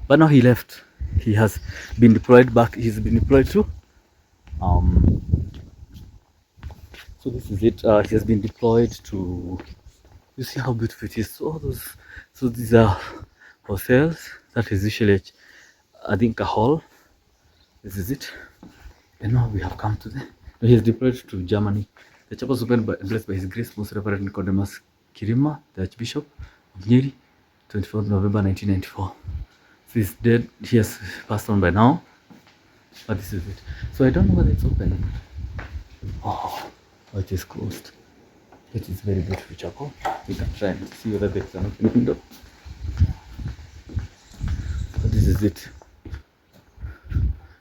But now he left. He has been deployed back. He's been deployed to. So this is it. He has been deployed to. You see how beautiful it is. So those. So these are hostels. That is usually, I think, a hall. This is it. And now we have come to the. He is deployed to Germany. The chapel was opened and blessed by His Grace Most Reverend Nicodemus Kirima, the Archbishop of Nyeri, 24th November 1994. So he's dead. He has passed on by now. But this is it. So I don't know whether it's open. Oh, it is closed. It is very beautiful chapel. We can try and see whether there is an open window. But this is it.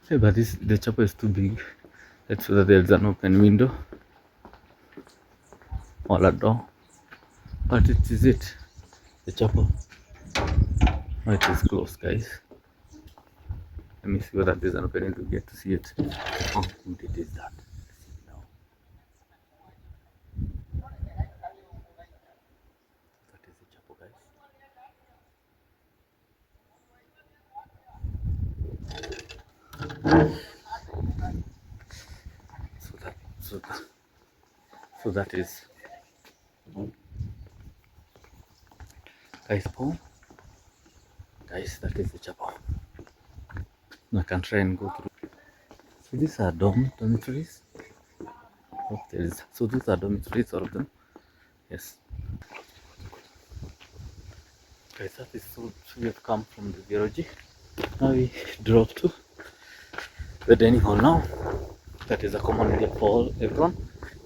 Yeah, but the chapel is too big. Let's see whether there is an open window or a door. But it is it. The chapel. Oh, it is closed, guys. Let me see whether there's an opening to get to see it. How good it is that. Let's see now. That is the chapel, guys. So that is, guys, Paul. Guys, that is the chapel. I can try and go through. So these are dormitories. Oh, there is. So these are dormitories, all of them. Yes. Guys, that is so we have come from the theology. Now we drove to the dining hall now. That is a common area for everyone.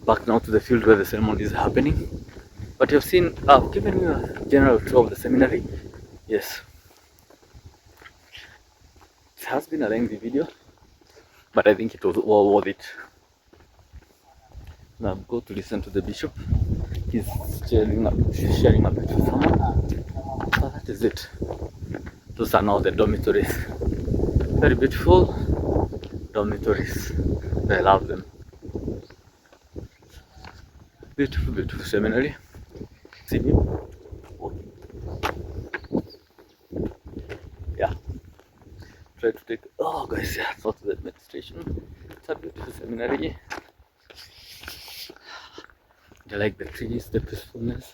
Back now to the field where the ceremony is happening. But you've seen, I've given you a general tour of the seminary. Yes. It has been a lengthy video, but I think it was all worth it. Now go to listen to the bishop. He's sharing a bit with someone. So that is it. Those are now the dormitories. Very beautiful dormitories. I love them. Beautiful, beautiful seminary. See me? Yeah. Try to take. Oh, guys, yeah, it's not the administration. It's a beautiful seminary. I like the trees, the peacefulness.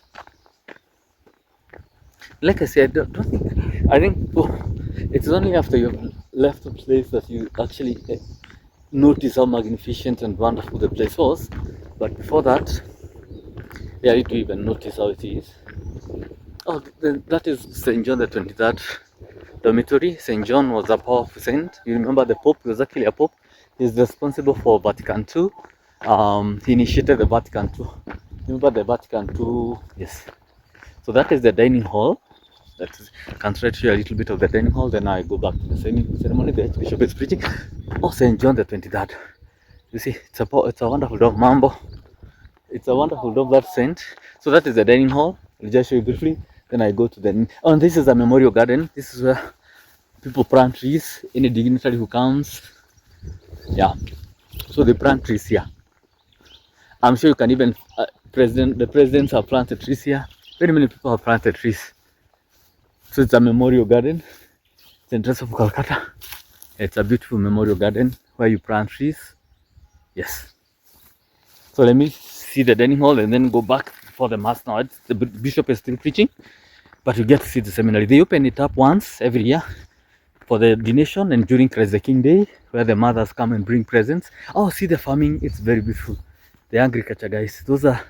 Like I said, I think it's only after you've left a place that you actually notice how magnificent and wonderful the place was. But before that, yeah, you don't even notice how it is. Oh, that is St. John the 23rd dormitory. St. John was a powerful saint. You remember the Pope? He was actually a Pope. He's responsible for Vatican II. He initiated the Vatican II. Remember the Vatican II? Yes. So that is the dining hall. That is, I can try to show you a little bit of the dining hall. Then I go back to the ceremony. The Archbishop is preaching. Oh, St. John the 23rd. You see, it's a wonderful dog, Mambo. It's a wonderful dog, that saint. So that is the dining hall. I'll just show you briefly. Then I go to the. Oh, and this is a memorial garden. This is where people plant trees. Any dignitary who comes. Yeah. So they plant trees here. I'm sure you can even. The presidents have planted trees here. Very many people have planted trees. So it's a memorial garden. St. Joseph of Calcutta. It's a beautiful memorial garden where you plant trees. Yes. So let me see the dining hall and then go back for the mass now. The bishop is still preaching, but you get to see the seminary. They open it up once every year for the ordination and during Christ the King Day, where the mothers come and bring presents. Oh, see the farming. It's very beautiful. The agriculture guys. Those are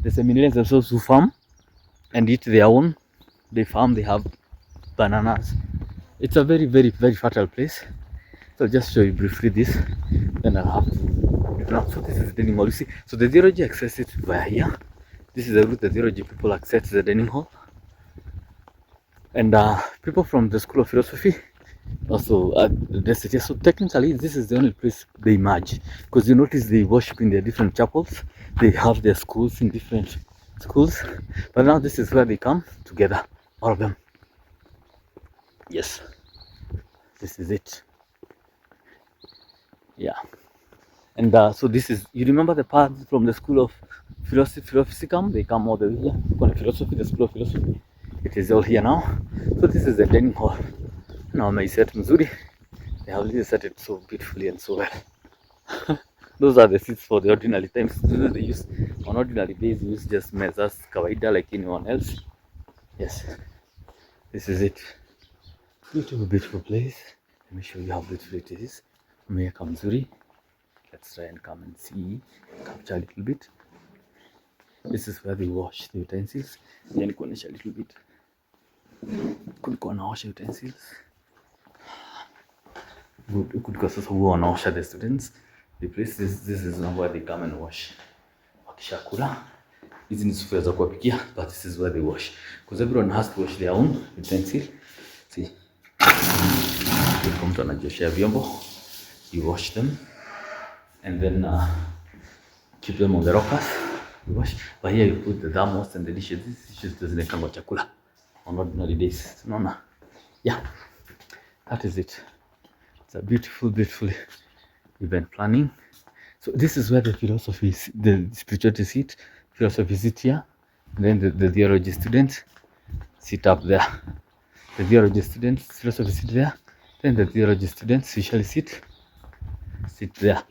the seminarians themselves who farm and eat their own. They farm, they have bananas. It's a very, very, very fertile place. So I'll just show you briefly this. Then I'll have to. So this is the dining hall. You see, so the theology access it via here. This is the route the theology people access the dining hall. And people from the School of Philosophy also the city. So technically, this is the only place they merge. Because you notice they worship in their different chapels. They have their schools in different schools. But now this is where they come together. All of them. Yes. This is it. Yeah. And so this is, you remember the path from the School of Philosophy come? They come all the way here. Philosophy, the School of Philosophy. It is all here now. So this is the dining hall. Now my set Mzuri. They have really set it so beautifully and so well. Those are the seats for the ordinary times. They use on ordinary days. Use just measures kawaida like anyone else. Yes. This is it. Beautiful, beautiful place. Let me show you how beautiful it is. Miaka Mzuri. Let's try and come and see, capture a little bit. This is where they wash the utensils. Then kuonesha a little bit. Kulikuwa naosha utensils. Kulikuwa sasa huwa wanaosha the students. The place this is where they come and wash. Wakishakula. Hizi ni sufuria za kuwapikia, but this is where they wash. Because everyone has to wash their own utensil. See. Mtu anajoshea vyombo. You wash them. And then keep them on the rockers. You wash. But here you put the thermos and the dishes. These dishes zinawekwa chakula on ordinary days. Unaona? Yeah. That is it. It's a beautiful, beautiful event planning. So this is where the philosophy, the spirituality sit. Philosophy sit here. And then the theology students sit up there. The theology students, philosophy sit there. Then the theology students usually sit there.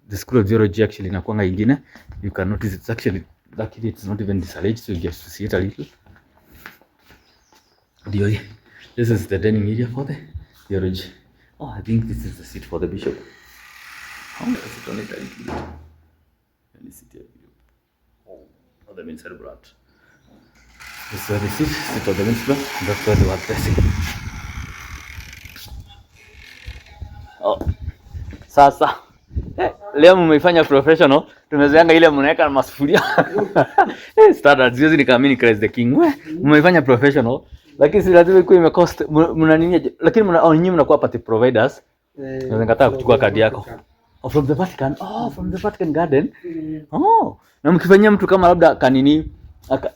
The School of Theology actually inakuanga ingine. You can notice it's actually it's not even disarranged, so you get to see it a little. This is the dining area for the theology. Oh, I think this is the seat for the bishop. I'm gonna sit on it a little bit. Let me sit here. Oh, the main celebrant. This is where they sit on the main floor. That's where they were dressing. Oh, sasa leo mmeifanya professional, tumezoeanga ile mnaweka masufuria standard zizi nikaamini Christ the King. Mmeifanya professional, lakini si lazima ikuwe imecost mna nini, lakini nyinyi mnakuwa party providers. Naweza nikataa kuchukua kadi yako. Oh, from the Vatican. Oh, from the Vatican Garden. Oh, na mkifanyia mtu kama labda kanini,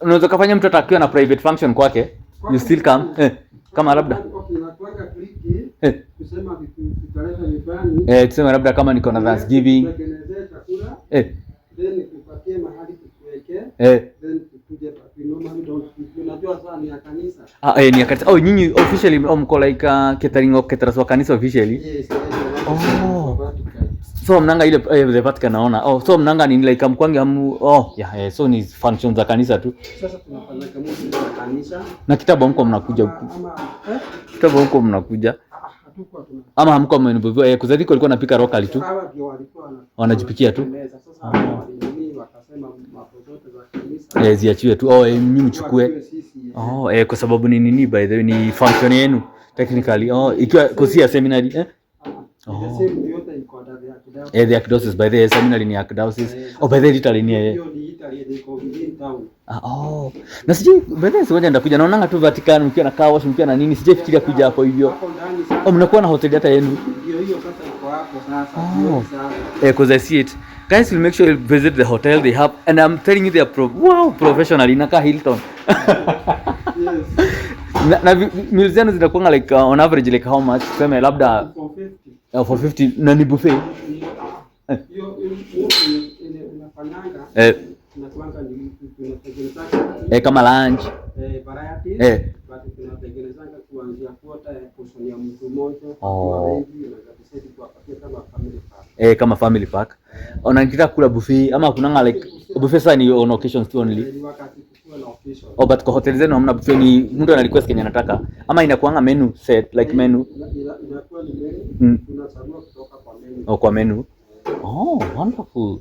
unaweza kufanya mtu atakiwa na private function kwake, you still come kama labda kusema tutaleta nyumbani, tuseme labda kama niko na Thanksgiving, then tupatie mahali tuweke, then tukuje unajua sana ni ya kanisa. Ni ya kanisa. Oh, nyinyi officially mko like catering of caterers wa kanisa officially. Yes. Oh. So mnanga ile the Vatican naona. Oh, so mnanga ni like mkwange hamu. Oh, yeah, so ni functions za kanisa tu. Sasa tunafanya kama za kanisa. Na kitabu mko mnakuja huku. Kitabu mko mnakuja. Ama hamko mmenivyo kuzadiko walikuwa napika locally tu. Hawa ndio walikuwa wanajipikia tu. Sasa wakasema mambo zote za kanisa. Ziachiwe tu. Oh, mimi mchukue. Oh, kwa sababu ni nini by the way ni function yenu technically. Oh, ikiwa kosia seminary Oh. The archdiocese by the seminary ni archdiocese. Oh, by the Italy ni yeye. Oh. Na sije by the sije ndakuja naona tu Vatican mkiwa na car wash mkiwa na nini sije fikiria kuja hapo hivyo. Oh, mnakuwa na hoteli hata yenu. Hiyo sasa iko hapo sasa. Because I see it. Guys, will make sure you visit the hotel they have and I'm telling you they are professional inaka Hilton. Yes. Na meals zenu zinakuwa like on average like how much? Sema labda 450 na ni buffet. Hiyo unafanyanga tunakuanga ni tunatengeneza kama lunch variety but tunatengenezanga kuanzia quarter portion ya mtu mmoja kwa wengi na kabisa tuwapatie kama family pack. Kama family pack. Unakitaka kula buffet ama kunanga like buffet sana ni on occasions tu only. Oh, but kwa hotel zenu hamna buffet, ni mtu ana request kenye anataka ama inakuanga menu set like menu inakuwa ni menu tunachagua kutoka kwa menu. Oh, kwa menu. Oh, wonderful.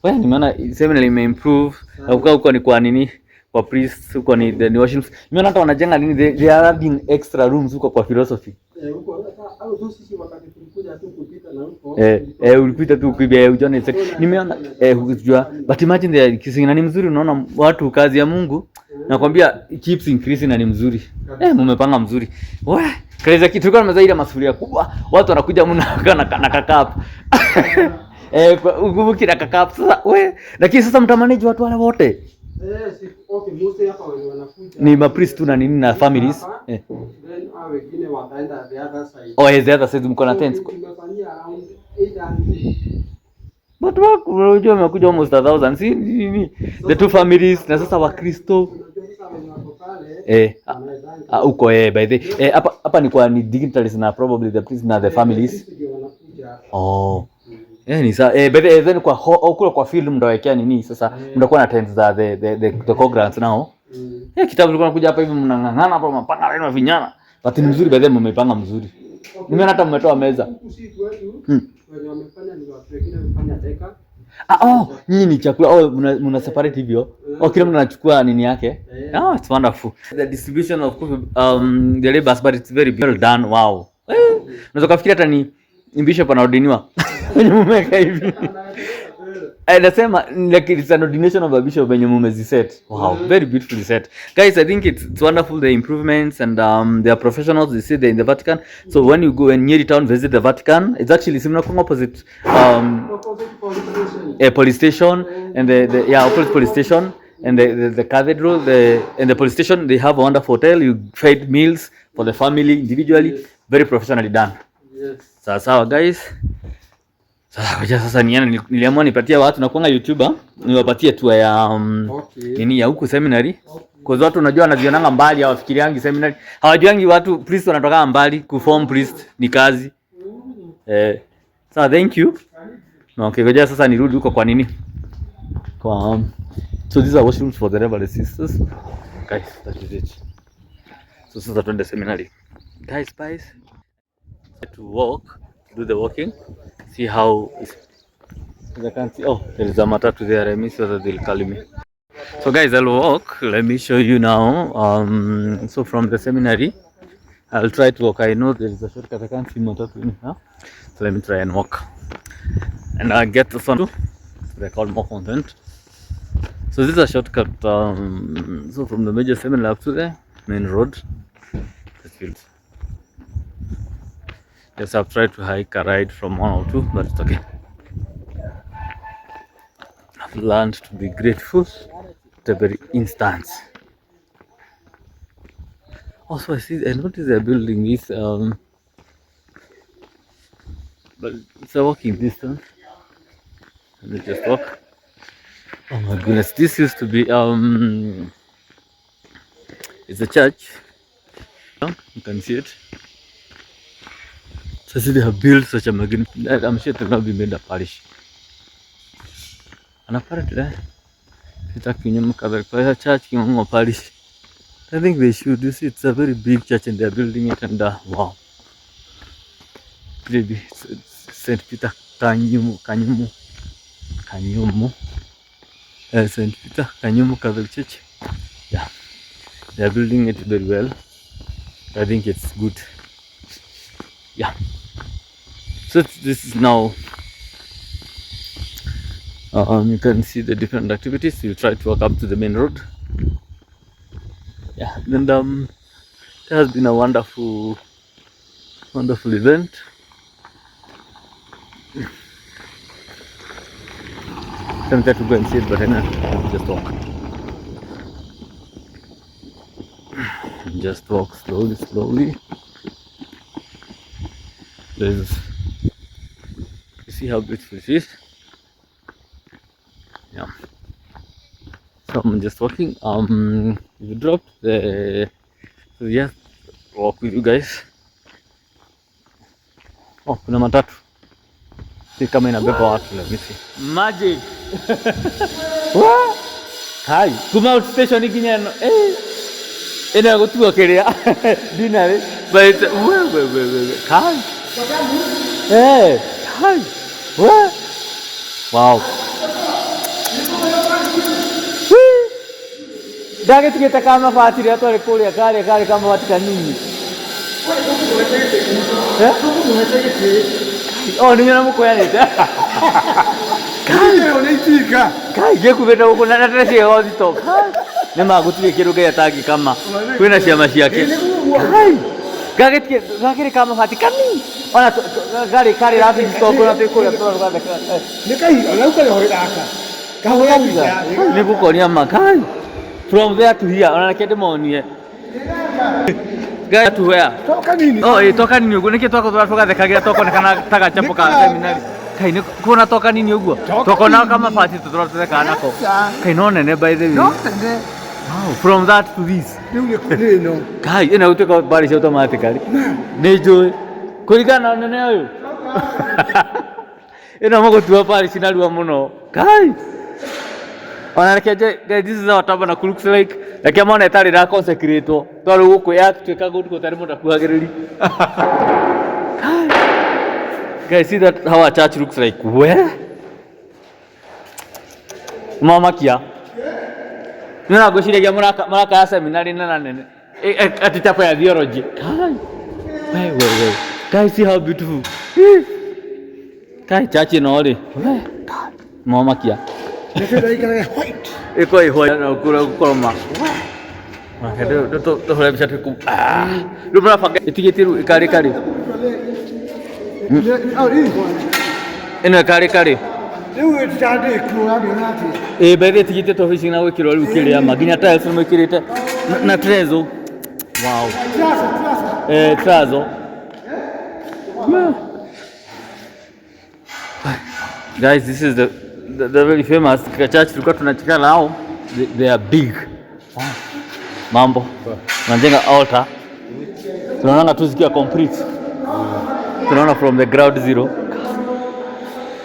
Wewe nimeona seminary imeimprove. Huko ni kwa nini kwa priest huko ni the washing. Nimeona hata wanajenga nini they are adding extra rooms huko kwa philosophy. Huko au tu sisi wakati tulikuja tu kupita na huko ulipita tu kuibia ujone. Nimeona hujua but imagine the kissing na ni mzuri, unaona watu kazi ya Mungu nakwambia keeps increasing na ni mzuri. Mmepanga mzuri. Wewe kaza kitu tulikuwa tumezaida masufuria kubwa. Watu wanakuja mnakaa na kakapu. Ugubuki na kakapu sasa wewe. Lakini sasa mtamanage watu wale wote. Okay, mostly hapa wanakuja. Ni mapriest tu na nini na families. Then wengine wataenda the other side. Oh, the other side mko na tents. Tumefanyia around 800. But unajua umekuja almost 1000. Si nini? The two families na sasa Wakristo. Uko by the hapa ni kwa ni dignitaries na probably the priests na the families. Oh. Ni saa by the then kwa kule kwa field mndawekea nini sasa mtakuwa na tents za the cogrants nao. Kitabu tulikuwa tunakuja hapa hivi mnang'ang'ana hapa mpanga wenu vinyana. But ni mzuri by the mmepanga mzuri. Nimeona hata mmetoa meza. Wenye wamefanya ni watu wengine wamefanya deka. Nyinyi ni chakula mna separate hivyo. Kila mtu anachukua nini yake. It's wonderful. The distribution of the labors but it's very well done. Wow. Unaweza kufikiria hata ni bishop anaordiniwa. Wenye mmeka hivi. Nasema like it's an ordination of a bishop when you mumeziset. Wow, very beautifully set. Guys, I think it's wonderful the improvements and they are professionals. They say they're in the Vatican. So when you go in Nyeri town visit the Vatican, it's actually similar opposite a police station and the opposite police station and the cathedral and the police station they have a wonderful hotel. You feed meals for the family individually. Yes. Very professionally done. Yes. Sawa guys. Sasa niliamua nipatie watu na kuanga YouTuber niwapatie tu ya nini ya huku seminary. Kwa watu unajua wanazionanga mbali hawafikiriangi seminary. Hawajuangi watu priest wanatoka mbali kuform priest ni kazi. So thank you. Okay, ngoja sasa nirudi huko kwa nini? Kwa so these are washrooms for the Reverend sisters. Guys, that is it. So sasa tuende seminary. Guys, to walk, do the walking. See how As I can see, oh, there is a matatu there. I miss whether they'll call me. So guys, I'll walk. Let me show you now. So from the seminary, I'll try to walk. I know there is a shortcut. I can't see matatu in here. So let me try and walk. And I get the sun to record more content. So this is a shortcut. So from the major seminary up to the main road. Yes, I've tried to hike a ride from 102, but it's okay. I've learned to be grateful at every instance. Also, I noticed they're building this, but it's a walking distance. Let me just walk. Oh my goodness, this used to be, it's a church. You can see it. So see, they have built such a magnificent, I'm sure it will not be made a parish. And apparently, it's a church, parish. I think they should. You see, it's a very big church and they're building it, and wow. Maybe it's St. Peter Kanyumu. St. Peter Kanyumu Catholic Church. Yeah, they're building it very well. I think it's good. Yeah. So this is now. You can see the different activities. We'll try to walk up to the main road. Yeah, and it has been a wonderful event. I'm tempted to go and see it, but I know just walk. Just walk slowly. You see how beautiful it is. Yeah. So I'm just walking. We dropped the. So yeah, walk with you guys. Oh, kuna matatu. Si kama inabeba watu, let me see. Magic. What? Hi. Come out station ikinyano. Ina gutua kiria. Dinner. But hi. Hey. Hi. What? Wow. Dage tukita kama fatiri atore kuria kare kama watika nini. Oh, niño no me cuida ni nada. Kai, je kubenda huko na address ya auditor. Kai. Nema gutuye kiruga ya tagi kama. Kwena shama yake. Kai. Gage kama fati kani. Ona gari kari rafi stop na te kuria to ga deka. Ne kai, ala ukale hore aka. Kaho ya bisa. Ne ku konia makai. From there to here, ona kete monie. Guy to where? Toka nini? Oh, toka nini ugo? Niki toka tunafuka dekagira toko nekana taka chapo ka seminary. Kai ni kuna toka nini ugo? Toko na kama party to drop the kanako. Kai no nene by the way. No nene. Wow, from that to this. No. Kai ina uteka bari automatically. Nejo. Kuligana nene ayo. Ina mogo tuwa pari sinalua muno. Kai. Guys, this is how Tabana looks like. Like I'm on a target consecrated. Tolu wuku yak to go to Tarimota Kuagari. Guys, see that how a church looks like. Where? Mama Kia. You know, go see the Maraka Seminary Nana. At the top of theology. Wait. Guys, see how beautiful. Guys, church in all day. Mama Kia. Iko iho na kula kuloma. Makado to hole bisa ku. Lu mara faga etiketiru kari. Eno kari. Lu etade kula binati. Bede etikete to hisina wekiro ukiri ya maginya tiles no kirite na trezo. Wow. Trazo. Guys, this is the very famous church tulikuwa tunachika nao. They are big. Mambo. Wanajenga altar. Tunaona tu zikiwa complete. Tunaona from the ground zero.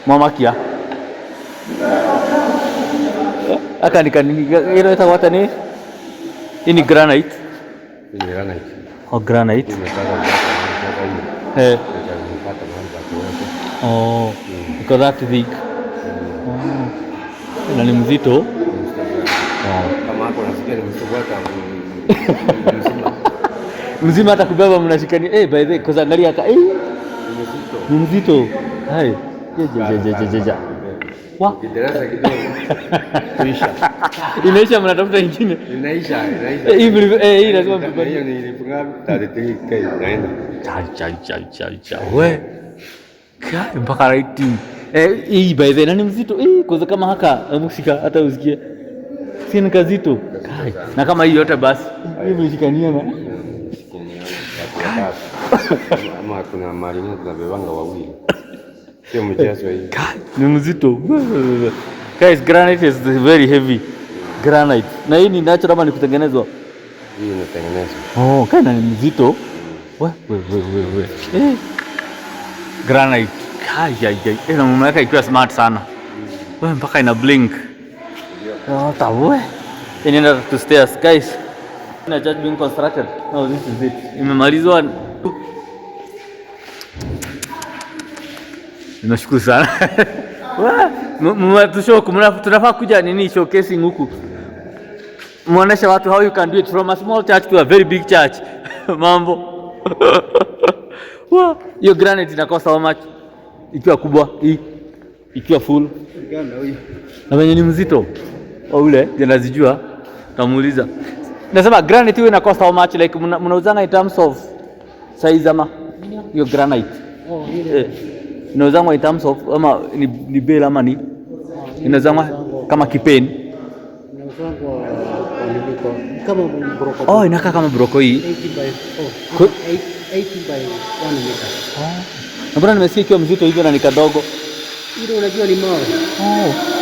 Mama Kia. Aka ile tawata ni ini granite. Oh, granite. Oh, because that big. Na ni mzito. Kama hapo nasikia ni mzito mzima hata kubeba mnashikani. By the way, kwa angalia ni mzito. Hai. Jeje. Wa kiderasa kidogo. Kuisha. Inaisha mnatafuta nyingine. Inaisha. Hii lazima mpige. Hiyo nilifunga 33k naenda. Cha. We. Kai mpaka rating. Hii by the way ni mzito. Kwa kama haka mshika hata usikie. Si ni kazito. Kai. Na kama hii yote basi. Hii mshikania na. Ama kuna mali nyingi tunabebanga wawili. Sio mchezo hii. Ni mzito. Guys, granite is very heavy. Granite. Na hii ni natural ama ni kutengenezwa? Hii inatengenezwa. Kana ni mzito. We. Granite. Na mume wake ikiwa smart sana. Wewe mpaka ina blink. Tawe. Inaenda to stairs, guys. Ina just being constructed. Now this is it. Imemalizwa. Nashukuru sana. Tunafaa kuja nini showcasing huku. Muonesha watu how you can do it from a small church to a very big church. Mambo. Hiyo granite inakosa how much? Ikiwa kubwa, ikiwa full. Na wenye ni mzito. Ule anazijua. Tamuuliza. Nasema granite hiyo inakosa how much, like mnauzanga in terms of size ama hiyo granite. Inauzangwa in terms of ama ni bale ama ni inauzangwa kama kipeni. Inauzangwa kama broko. Inakaa kama broko hii. 80 by 1 meter. Na bwana nimesikia ikiwa mzito hivyo na ni kadogo. Ile unajua ni mawe.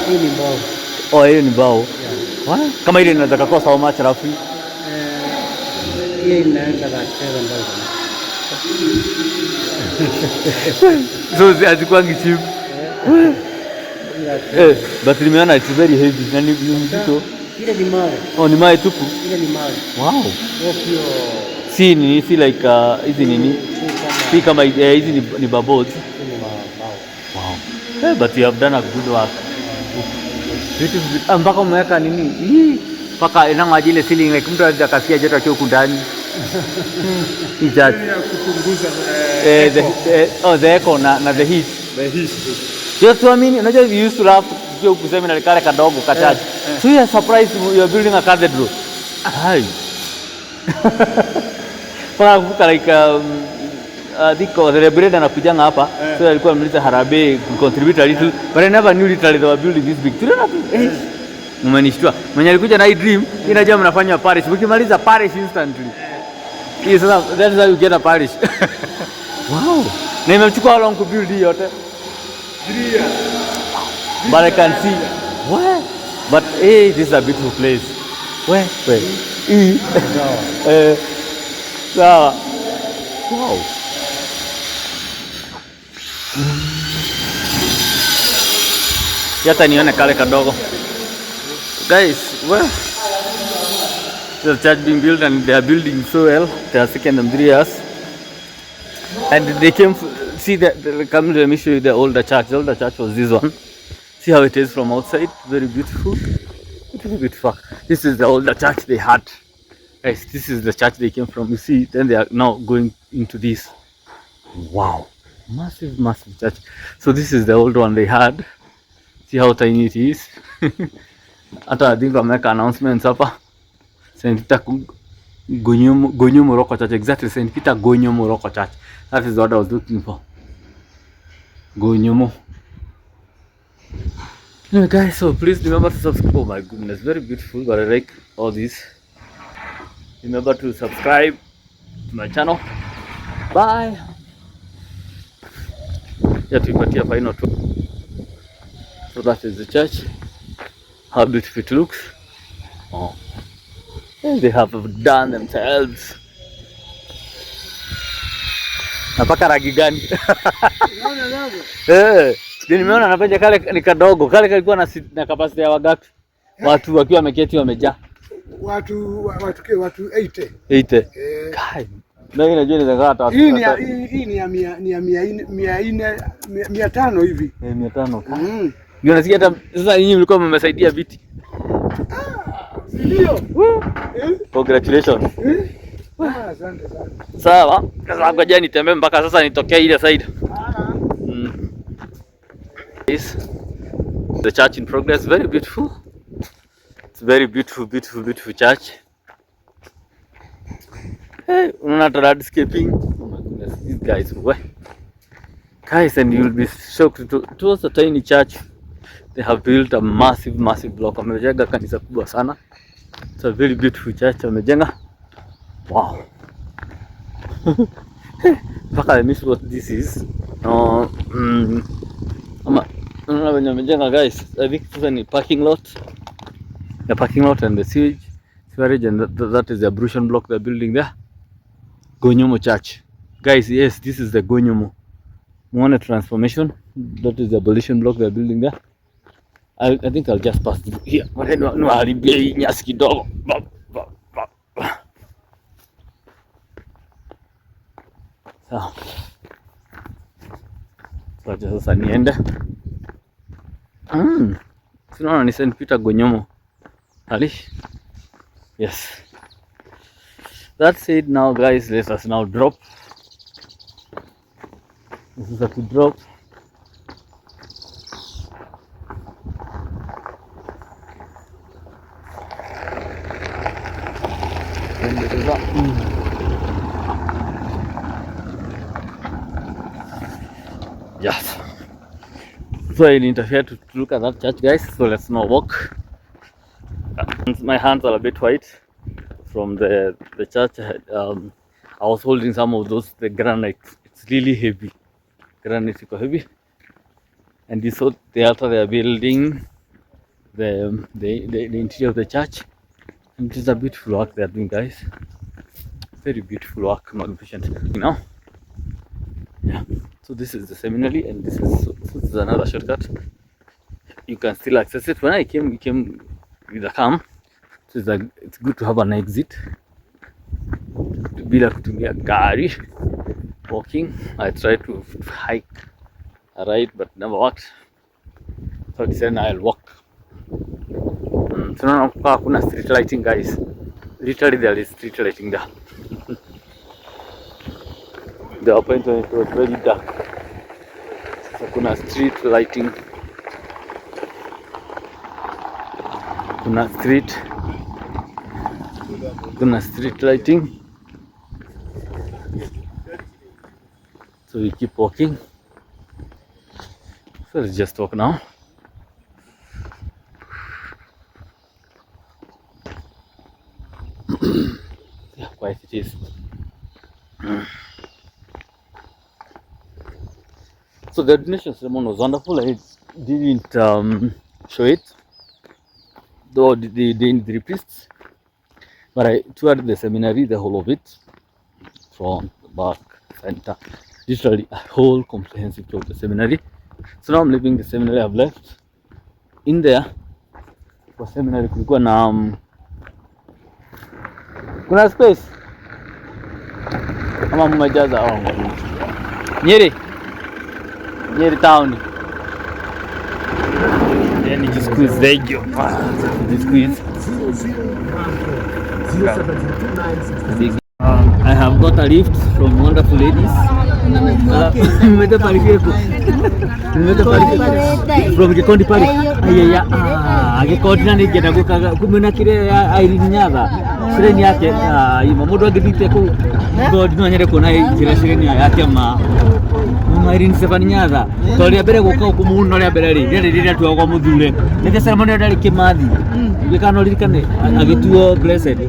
Hii ni mbao. Hiyo ni mbao. Kama ile inaweza kukosa how much roughly? Hii inaenda kwa 7,000. So azikwangi cheap. But nimeona it's very heavy. Na ni mzito. Ile ni mawe. Ni mawe tupu. Ile ni mawe. Wow. Si like hizi nini? Si kama hizi ni bubbles. Wow. But you have done a good work. Mpaka umeweka nini? Mpaka inangaje ile ceiling like mtu anaweza kasikia joto akiwa huko ndani. Kupunguza the echo na the heat. Just unajua we used to have to go Seminary kale kadogo ka church. So you are surprised you are building a cathedral. Hai. Kwa kuka like diko the liberator anakujanga hapa. So alikuwa ameliza harambee contribute a little, but I never knew literally they were building this big. Mmenishtua. Mwenye alikuja na hii dream, inajua mnafanya parish. Mkimaliza parish instantly. That is how you get a parish. Wow. Na imechukua how long to build hii yote? 3 years. But I can see. What? But this is a beautiful place. Where? Sawa. Wow. Yata nione kale kadogo. Guys, the church being built and they are building so well. They are second and 3 years. And they came, come let me show you the older church. The older church was this one. See how it is from outside. Very beautiful. Beautiful. This is the older church they had. Guys, this is the church they came from. You see, then they are now going into this. Wow. Massive church. So this is the old one they had. See how tiny it is. Hata I think wameka announcements hapa. St. Peter Gonyo Morocco Church. Exactly, St. Peter Gonyo Morocco Church. That is what I was looking for. Gonyomo. Anyway guys, so please remember to subscribe. Oh my goodness, very beautiful, but I like all this. Remember to subscribe to my channel. Bye. Tuipatia final tour. So that is the church. How beautiful it looks. And they have done themselves. Napaka rangi gani? Nimeona anapeja kale ni kadogo. Kale kalikuwa na capacity ya wagapi? Watu wakiwa wameketi wamejaa. Watu 80. 80. Kai. Na hii najua inaweza kaa tatu. Hii ni ya 500 hivi. 500. Unasikia hata sasa nyinyi mlikuwa mmesaidia viti. Ndio. Congratulations. Asante sana. Sawa. Sasa ngoja nitembe mpaka sasa nitokee ile side. This the church in progress, very beautiful. It's very beautiful church. Hey, unaona landscaping. Oh my goodness, these guys, guys, and you'll be shocked. It was a tiny church. They have built a massive block. Wamejenga kanisa kubwa sana. It's a very beautiful church. Wamejenga. Wow. I miss what this is. Guys, I think this is a parking lot. The parking lot and the sewerage, and that is the ablution block they're building there. Gonyomo Church. Guys, yes, this is the Gonyomo. Muone transformation. That is the ablution block they're building there. I think I'll just pass through here. No haribie nyasi kidogo. So, sasa niende. Sinaona ni St. Peter Gonyomo. Alish? Yes. That's it now, guys. Let us now drop. This is a to drop. Yes. So I'll interfere to look at that church, guys. So let's now walk. My hands are a bit white from the church. I was holding some of those, the granite. It's really heavy. Granite is heavy. And you saw the altar they are building, the interior of the church. And it is a beautiful work they are doing, guys. Very beautiful work, magnificent. You know? Yeah. So this is the seminary, and this is another shortcut. You can still access it. When I came with a cam. So it's good to have an exit. Bila kutumia gari. Walking. I tried to hike a ride, but never worked. So I decided I'll walk. So now kuna street lighting, guys. Literally there is street lighting there. The appointment was very dark. So kuna street lighting. Kuna street lighting. So we keep walking. So let's just walk now. Yeah, quiet it is. So the ordination ceremony was wonderful. I didn't show it, though they didn't the priests, but I toured the seminary, the whole of it, front, back, center, literally a whole comprehensive tour of the seminary. So now I'm leaving the seminary. I've left. In there, for seminary, kulikuwa na kuna space ama mmejaza Nyeri town. Then you just squeeze there, you squeeze. I have got a lift from wonderful ladies. From Gikondi Pari. Gikondi na ningenda gukaga kumena kire Irene Nyatha. Sireni yake mundu angithite ku Gikondi no nyere kuona njira sireni yake Irene Stefani Nyatha. Tolya mbere guka kumuno rya mbere riri tu kwa muthure. Nike ceremony ndari Kimathi. Gikano ririkane agituo blessed.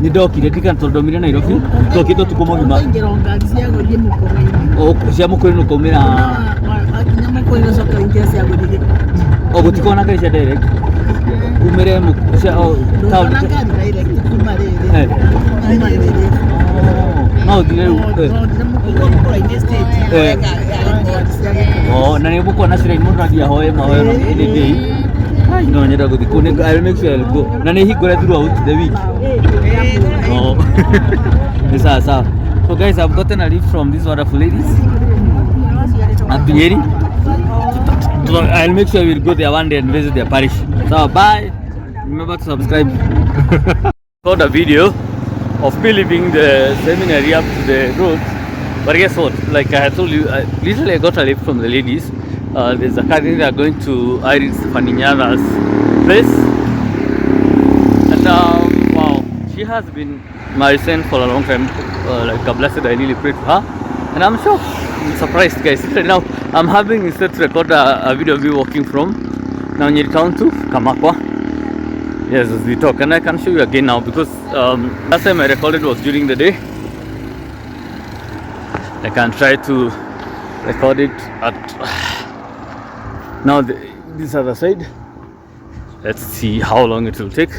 Ni ndokire ndikana tondomire Nairobi. Tokito tukumogima. Cia mukorino kumira akinya soka ingia cia gudike ogutikona ngari cia direct kumire cia town direct kumare no dire na ni mukona cira mundu athia hoye mahoya no any day no nyenda guthikune I'll make sure I'll go na ni hingore throughout the week. So guys, I've gotten a lift from these wonderful ladies at Nyeri. So I'll make sure we'll go there one day and visit their parish. So bye. Remember to subscribe. Got a video of me leaving the seminary up to the road. But guess what? Like I had told you, literally I got a lift from the ladies. There's a car they are going to Iris Faninyara's place. And wow, she has been my saint for a long time. Like a blessed, I really prayed for her. And I'm sure, I'm surprised guys. Right now, I'm having instead to record a video of me walking from now Nyeri town to Kamakwa. Yes, as we talk, and I can show you again now because last time I recorded was during the day. I can try to record it at now this other side. Let's see how long it will take.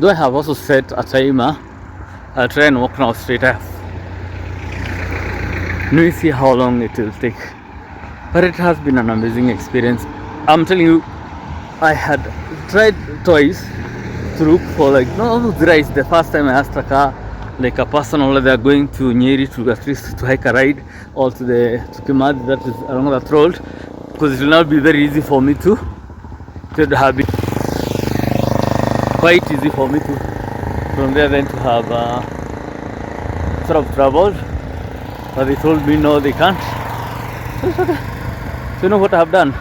Though I have also set a timer, I'll try and walk now straight up. Let me see how long it will take. But it has been an amazing experience. I'm telling you, I had tried twice to look for like rice. The first time I asked a car, like a person over there going to Nyeri to at least to hike a ride or to Kimad that is along that road, because it will not be very easy for me to have it quite easy for me to from there then to have sort of traveled. But they told me no, they can't. So you know what I have done?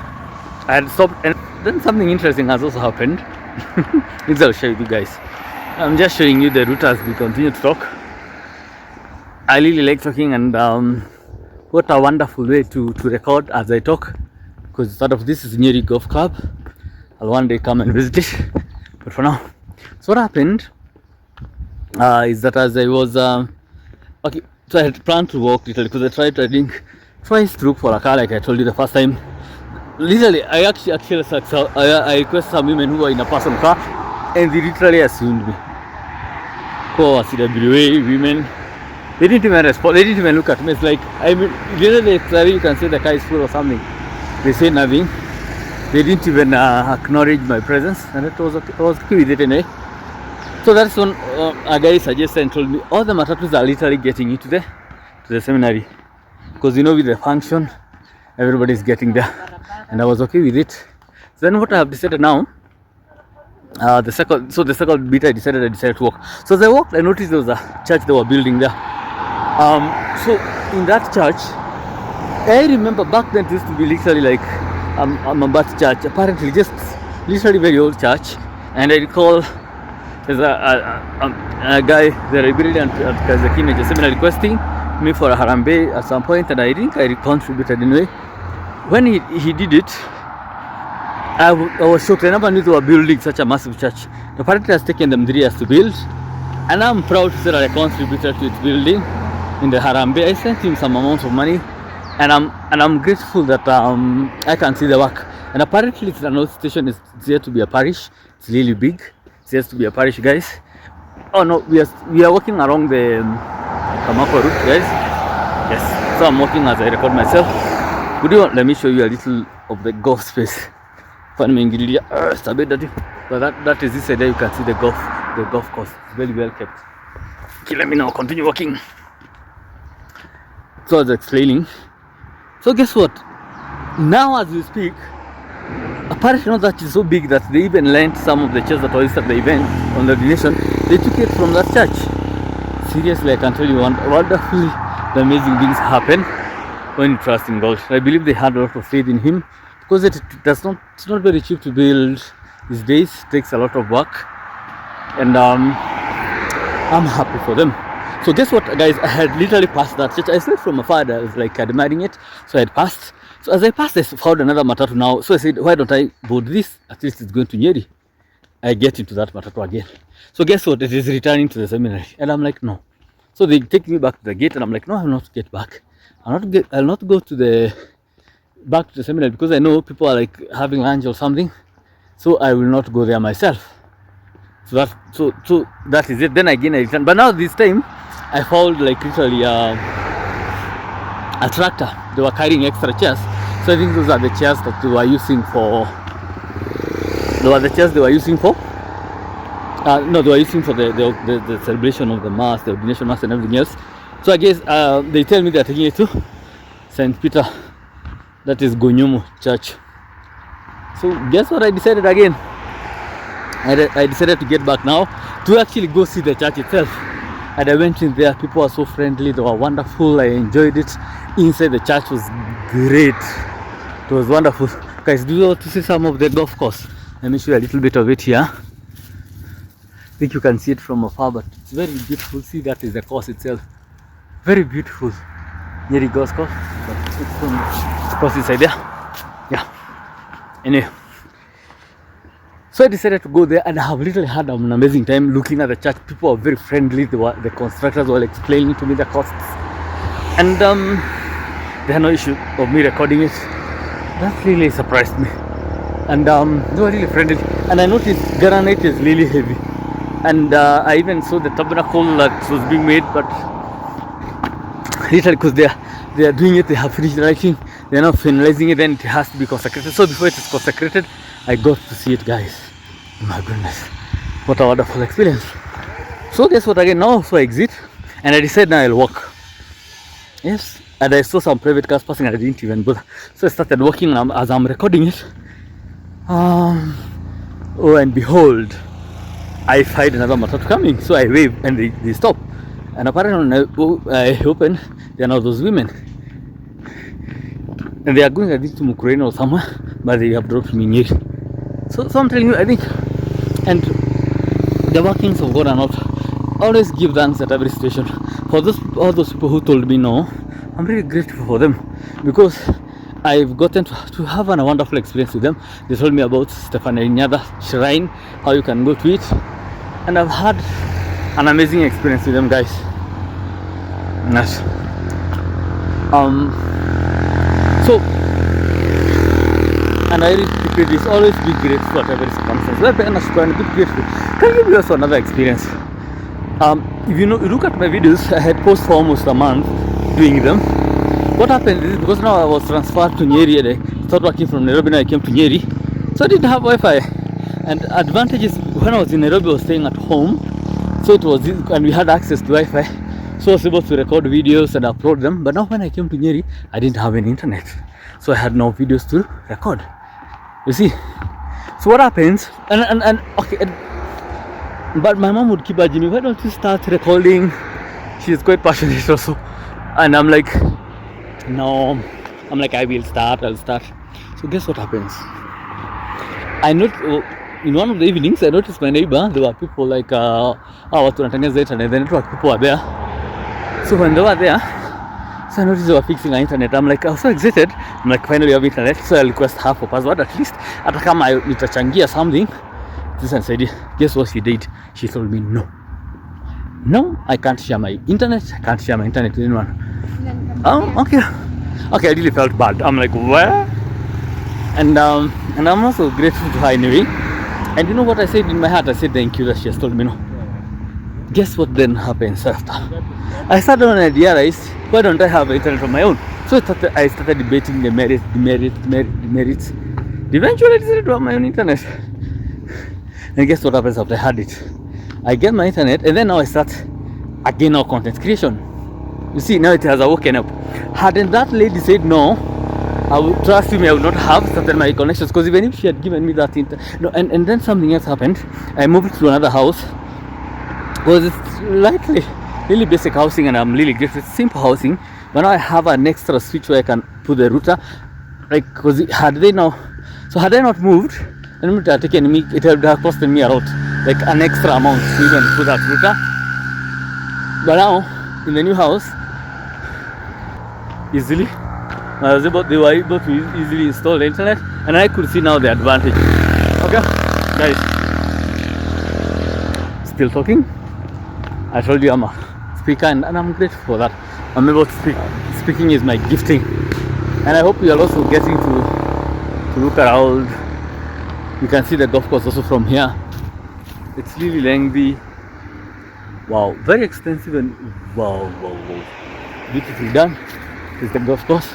I had stopped, and then something interesting has also happened. This I'll share with you guys. I'm just showing you the route as we continue to talk. I really like talking, and what a wonderful way to record as I talk, because part of this is Nyeri Golf Club. I'll one day come and visit it, but for now, so what happened is that as I was okay, so I had planned to walk literally because I tried, I think, twice to look for a car like I told you the first time. Literally, I actually I requested some women who were in a person car, and they literally assumed me. Oh, CWA women, they didn't even respond. They didn't even look at me. It's like, I mean, literally, you can say the car is full or something. They say nothing. They didn't even acknowledge my presence, and it was okay. I was okay with it anyway. So that's when a guy suggested and told me all the matatus are literally getting into the seminary, because you know with the function, everybody's getting there, and I was okay with it. So then what I have decided now, the second bit I decided to walk. So as I walked, I noticed there was a church they were building there. So in that church, I remember back then it used to be literally like a birth church. Apparently, just literally very old church. And I recall there's a guy, the Rebellion at Kazakine Seminary, requesting me for a harambe at some point, and I think I contributed anyway. When he did it, I was shocked. I never knew they were building such a massive church. Apparently, it has taken them 3 years to build, and I'm proud to say that I contributed to its building. In the Harambe, I sent him some amount of money, and I'm grateful that I can see the work. And apparently, it's an old station. It's here to be a parish. It's really big. It's here to be a parish, guys. Oh no, we are walking along the Kamakwa route, guys. Yes. So I'm walking as I record myself. Would you want? Let me show you a little of the golf space. It's a bit dirty, but that is this side there. You can see the golf course. It's very well kept. Okay, let me now continue walking. So I was explaining. So guess what? Now as we speak, apparently not that is so big that they even lent some of the chairs that were used at the event on the donation. They took it from that church. Seriously, I can tell you wonderfully the amazing things happen when you trust in God. I believe they had a lot of faith in Him, because it's not very cheap to build these days. It takes a lot of work, and I'm happy for them. So guess what, guys? I had literally passed that church. I saw it from afar. I was like admiring it. So I had passed. So as I passed, I found another matatu now. So I said, why don't I board this? At least it's going to Nyeri. I get into that matatu again. So guess what? It is returning to the seminary, and I'm like, no. So they take me back to the gate, and I'm like, no, I'll not get back. I'll not go to back to the seminary, because I know people are like having lunch or something. So I will not go there myself. So that is it. Then again I returned, but now this time I found like literally a tractor. They were carrying extra chairs. So I think those are the chairs that they were using for. They were the chairs they were using for. No, they were using for the celebration of the mass, the ordination mass, and everything else. So I guess they tell me they're taking it to St. Peter, that is Gonyomo Church. So guess what I decided again? I decided to get back now to actually go see the church itself. And I went in there. People were so friendly. They were wonderful. I enjoyed it. Inside the church was great. It was wonderful. Guys, do you want to see some of the golf course? Let me show you a little bit of it here. I think you can see it from afar, but it's very beautiful. See, that is the course itself. Very beautiful. Nyeri golf course. But it's from the course inside there. Yeah. Anyway. So I decided to go there, and I have literally had an amazing time looking at the church. People were very friendly. The constructors were explaining to me the costs, and they had no issue of me recording it. That really surprised me, and they were really friendly. And I noticed granite is really heavy, and I even saw the tabernacle that was being made, but literally because they are doing it, they have finished writing, they are now finalizing it, then it has to be consecrated. So before it is consecrated, I got to see it, guys. My goodness, what a wonderful experience. So guess what, again, now so I exit, and I decided now I'll walk. Yes, and I saw some private cars passing and I didn't even bother. So I started walking, and as I'm recording it, oh, and behold, I find another matatu coming. So I wave and they stop, and apparently when I open, there are now those women, and they are going, I think, to Mukureni or somewhere, but they have dropped me in Nyeri. So I'm telling you, I think, and the workings of God are not always give thanks at every situation. For all those people who told me no, I'm really grateful for them, because I've gotten to have a wonderful experience with them. They told me about Stephanie Nyada Shrine, how you can go to it, and I've had an amazing experience with them, guys. Yes. So, and I repeat this, always be grateful at every circumstance. Be grateful. Can I give you also another experience? If you look at my videos, I had posted for almost a month doing them. What happened is, because now I was transferred to Nyeri, I started working from Nairobi, now I came to Nyeri, so I didn't have Wi-Fi. And advantages, when I was in Nairobi, I was staying at home, so it was, and we had access to Wi-Fi, so I was able to record videos and upload them. But now when I came to Nyeri, I didn't have any internet, so I had no videos to record. You see, so what happens, and okay, but my mom would keep urging me, why don't you start recording? She's quite passionate also, and I'm like, no, I'll start. So guess what happens? I noticed in one of the evenings, I noticed my neighbor, there were people like watu wanatengeneza internet, the network people were there. So when they were there, so I noticed they were fixing our internet. I'm like, I was so excited. I'm like, finally we have internet. So I request half a password at least. Hata kama nitachangia something. This and said, guess what she did? She told me no, I can't share my internet. I can't share my internet with anyone. Okay, I really felt bad. I'm like, what? And I'm also grateful to her anyway. And you know what I said in my heart? I said thank you that she has told me no. Guess what then happens after? I started on a realized, why don't I have internet on my own? So I started debating the merits. Eventually I decided to have my own internet. And guess what happens after I had it? I get my internet, and then now I start again our content creation. You see, now it has woken up. Hadn't that lady said no, I would, trust me, I would not have started my connections, because even if she had given me that no, and then something else happened. I moved to another house, because it's likely really basic housing, and I'm really grateful. It's simple housing, but now I have an extra switch where I can put the router, like, because had I not moved, and it would have taken me, it would have costed me a lot, like an extra amount to even put that router. But now in the new house, easily they were able to easily install the internet, and I could see now the advantage. Okay, guys, still talking. I told you I'm a speaker, and I'm grateful for that. I'm able to speak. Speaking is my gifting, and I hope you are also getting to look around. You can see the golf course also from here. It's really lengthy. Wow, very extensive, and wow, beautifully done. This is the golf course.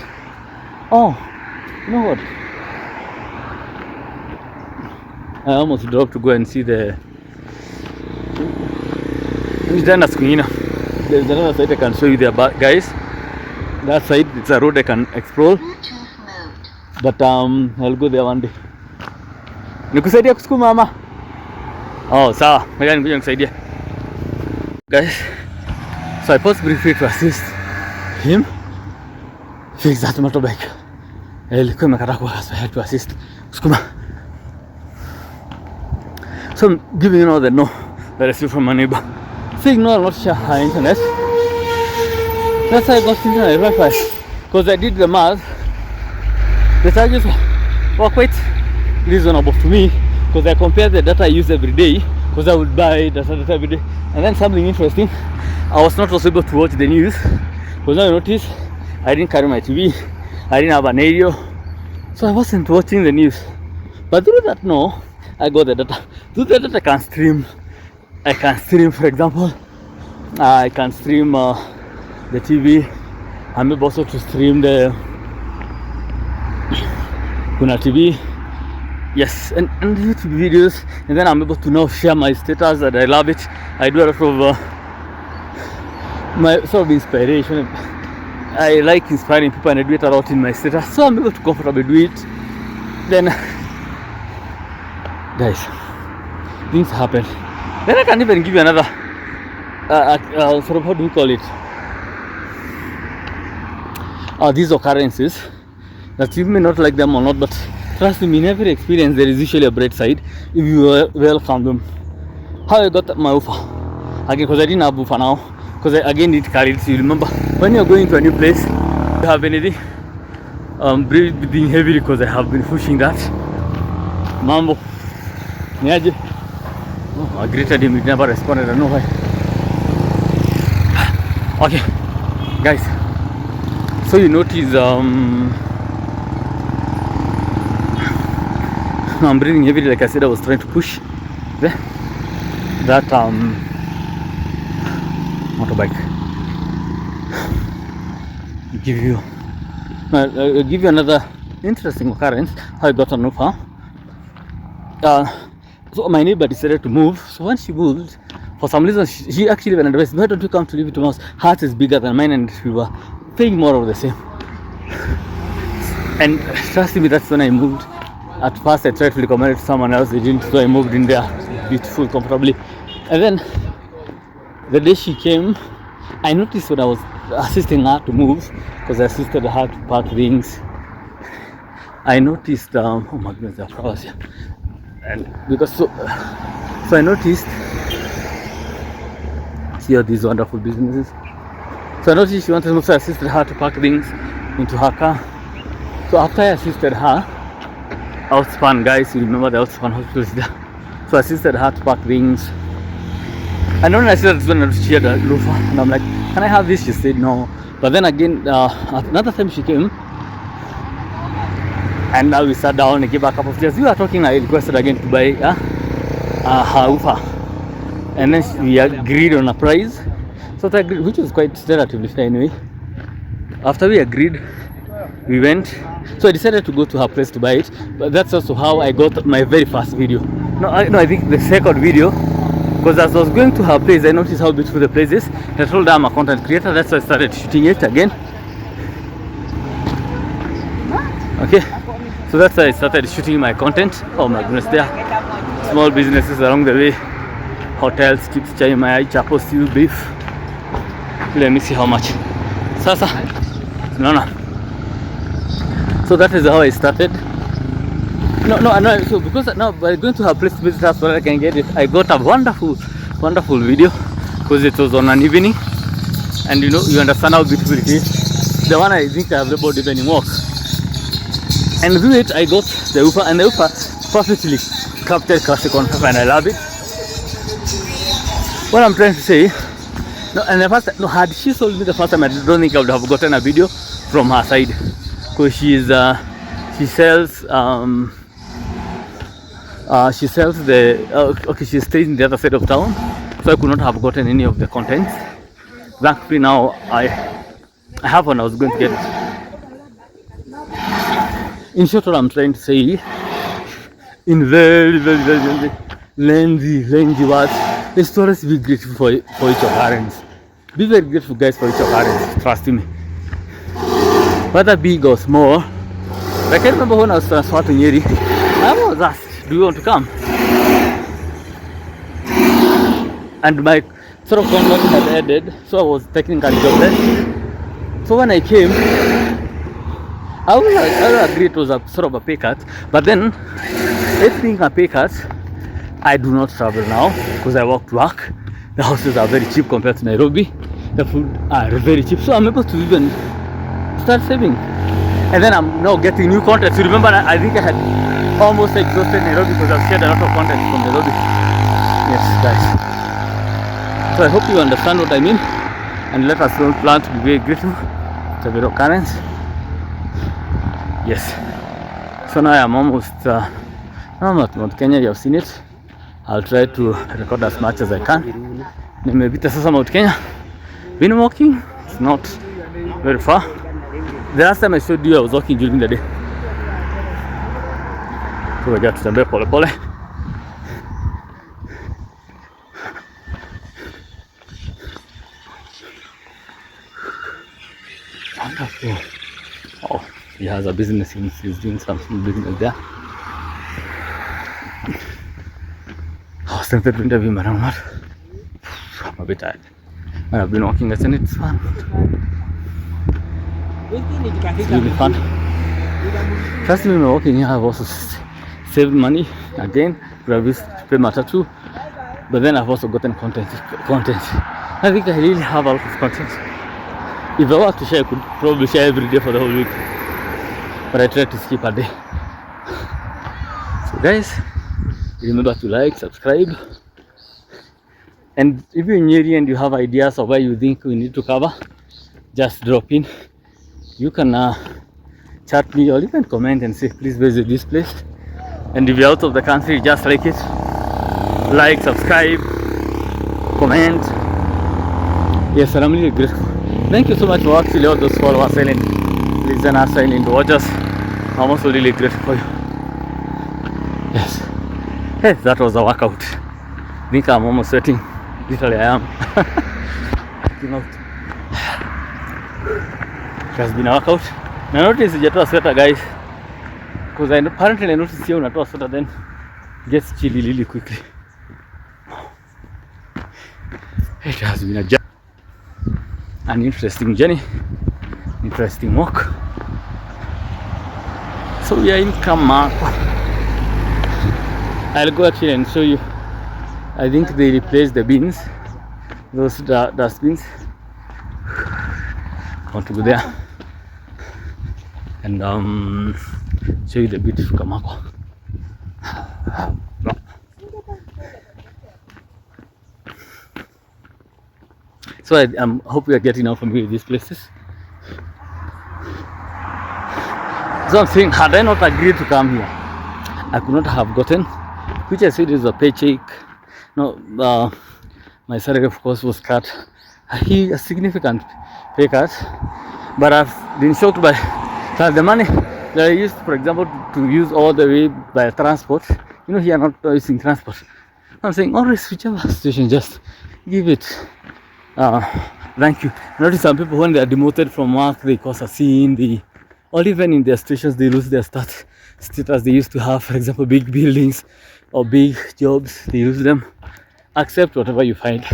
Oh, you know what? I almost dropped to go and see the. There's another side I can show you there, guys. That side, it's a road I can explore. But I'll go there one day. Nikusaidia kusukuma ama? Oh, sawa. Ngoja nikuja nikusaidia. Guys, so I paused briefly to assist him fix that motorbike. Ilikuwa imekataa kuwaka, so I had to assist kusukuma. So I'm giving you all the no that I received from my neighbor. Saying no, I'll not share her internet. That's why I got internet Wi-Fi. Because I did the math. The charges were quite reasonable to me. Because I compared the data I use every day. Because I would buy data every day. And then something interesting, I was not also able to watch the news. Because now you notice, I didn't carry my TV. I didn't have an radio. So I wasn't watching the news. But through that, no, I got the data. Through the data, I can stream. I can stream, for example. I can stream the TV. I'm able also to stream the Kuna TV. Yes, and YouTube videos. And then I'm able to now share my status that I love it. I do a lot of my sort of inspiration. I like inspiring people and I do it a lot in my status. So I'm able to comfortably do it. Then, guys, things happen. Then I can even give you another, sort of, how do you call it? These occurrences that you may not like them or not, but trust me, in every experience there is usually a bright side if you welcome them. How I got my offer again, because I didn't have offer now, because I again need carried. So you remember when you're going to a new place, you have anything breathing heavily, because I have been pushing that. Mambo Nyeri. Oh, I greeted him, he never responded. I don't know why. Okay, guys. So you notice I'm breathing heavily, like I said. I was trying to push that motorbike. I'll give you another interesting occurrence. How I got an offer. So my neighbor decided to move. So when she moved, for some reason, she actually even advised, why don't you come to live with your house? Hers is bigger than mine, and we were paying more of the same. And trust me, that's when I moved. At first I tried to recommend it to someone else, they didn't, so I moved in there, beautiful, comfortably. And then the day she came, I noticed when I was assisting her to move, because I assisted her to pack things, I noticed, oh my goodness, there are flowers here. And because so I noticed, see all these wonderful businesses. So I noticed she wanted to move, so I assisted her to pack things into her car. So after I assisted her, Outspan, guys, you remember the Outspan hospital is there. So I assisted her to pack things. And when I said that, when I shared the loafer, and I'm like, can I have this? She said no. But then again, another time she came, and now we sat down and gave her a cup of tea. As we were talking, I requested again to buy her loafer. And then we agreed on a price. So I agreed, which was quite relatively fair anyway. After we agreed, we went. So I decided to go to her place to buy it. But that's also how I got my very first video. I think the second video. Because as I was going to her place, I noticed how beautiful the place is. I told her I'm a content creator. That's why I started shooting it again. Okay. So that's why I started shooting my content. Oh my goodness, there are small businesses along the way. Hotels, Tips, Chai, Mayai, Chapo, Stew, Beef. Let me see how much. Sasa. No. So that is how I started. No. So because now by going to her place to visit her so that I can get it, I got a wonderful video because it was on an evening, and you understand how beautiful it is. The one I think I have about evening walk, and with it I got the Ufa, and the Ufa perfectly captured classic on and I love it. What I'm trying to say, and the first had she sold me the first time, I don't think I would have gotten a video from her side, because she sells she stays in the other side of town, so I could not have gotten any of the contents. Thankfully now I have one. I was going to get it. In short, what I'm trying to say, in very lengthy words, is to always be grateful for each occurrence. Be very grateful, guys, for each occurrence. Trust me. Whether big or small. I can remember when I was transferred to Nyeri, I was asked, do you want to come? And my sort of contract had ended, so I was technically jobless. So when I came, I would agree it was a sort of a pay cut, but then it being a pay cut, I do not travel now because I walk to work. The houses are very cheap compared to Nairobi. The food are very cheap, so I'm able to even start saving. And then I'm now getting new content. So remember, I think I had almost exhausted Nairobi because I've shared a lot of content from Nairobi. Yes, guys. So I hope you understand what I mean, and let us all plan to be very grateful to the occurrence. Yes. So now I'm almost I'm at Mount Kenya. You have seen it. I'll try to record as much as I can. Nimepita sasa Mount Kenya. Been walking. It's not very far. The last time I showed you, I was walking during the day. So we got to tutembea pole pole. Wonderful. Oh, he has a business. He's doing something business there. I was tempted to interview him around that. I'm a bit tired. And I've been walking, and it's fun. It's really fun. Trust me, when walking here, I've also saved money again. I've used to pay matatu, but then I've also gotten content. I think I really have a lot of content. If I were to share, I could probably share every day for the whole week, but I try to skip a day. So guys, remember to like, subscribe, and if you're in Nyeri and you have ideas of where you think we need to cover, just drop in. You can chat me or even comment and say please visit this place. And if you're out of the country, just like it, like, subscribe, comment. Yes, and I'm really grateful. Thank you so much for actually all those followers, silent listeners, silent watchers. I'm also really grateful for you. Yes. Hey, that was a workout. I think I'm almost sweating. Literally, I am. Working out. It has been a workout. I noticed sijatoa sweater, guys, because apparently I noticed here unatoa sweater then it gets chilly really quickly. It has been an interesting journey, interesting walk. So we are in Kamakwa. I'll go actually and show you. I think they replaced the bins, those dustbins. I want to go there and show you the beautiful Kamakwa. So I hope we are getting out familiar with these places. So I'm saying, had I not agreed to come here, I could not have gotten, which I said is a paycheck. No, my salary of course was cut, a significant pay cut, but I've been shocked by the money that I used, for example, to use all the way by transport. You know, here I'm not using transport. I'm saying always whichever situation, just give it. Thank you. Notice some people when they are demoted from work, they cause a scene. Or even in their stations, they lose their status they used to have. For example, big buildings or big jobs, they lose them. Accept whatever you find.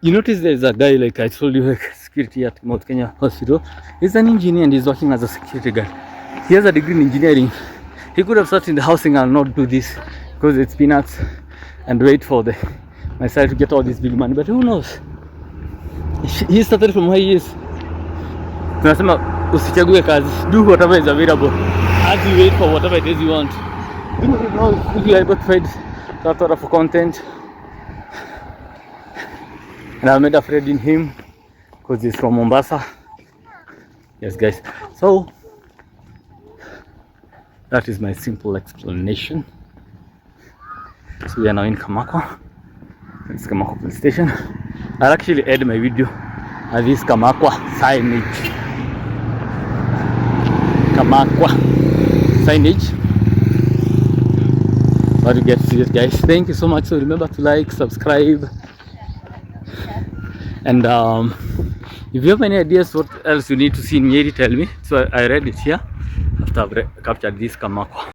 You notice there's a guy, like I told you, like security at Mount Kenya Hospital. He's an engineer and he's working as a security guard. He has a degree in engineering. He could have started in the housing and not do this because it's peanuts and wait for my side to get all this big money. But who knows? He started from where he is. Tunasema usichague kazi. Do whatever is available as you wait for whatever it is you want. You know, if you are able to find that sort of content. And I made a friend in him because he's from Mombasa. Yes, guys. So that is my simple explanation. So we are now in Kamakwa. It's Kamakwa police station. I'll actually add my video at this Kamakwa signage. Kamakwa signage. But you get to see it, guys. Thank you so much. So remember to like, subscribe, and if you have any ideas what else you need to see in Nyeri, tell me. So I read it here after I've captured this Kamakwa.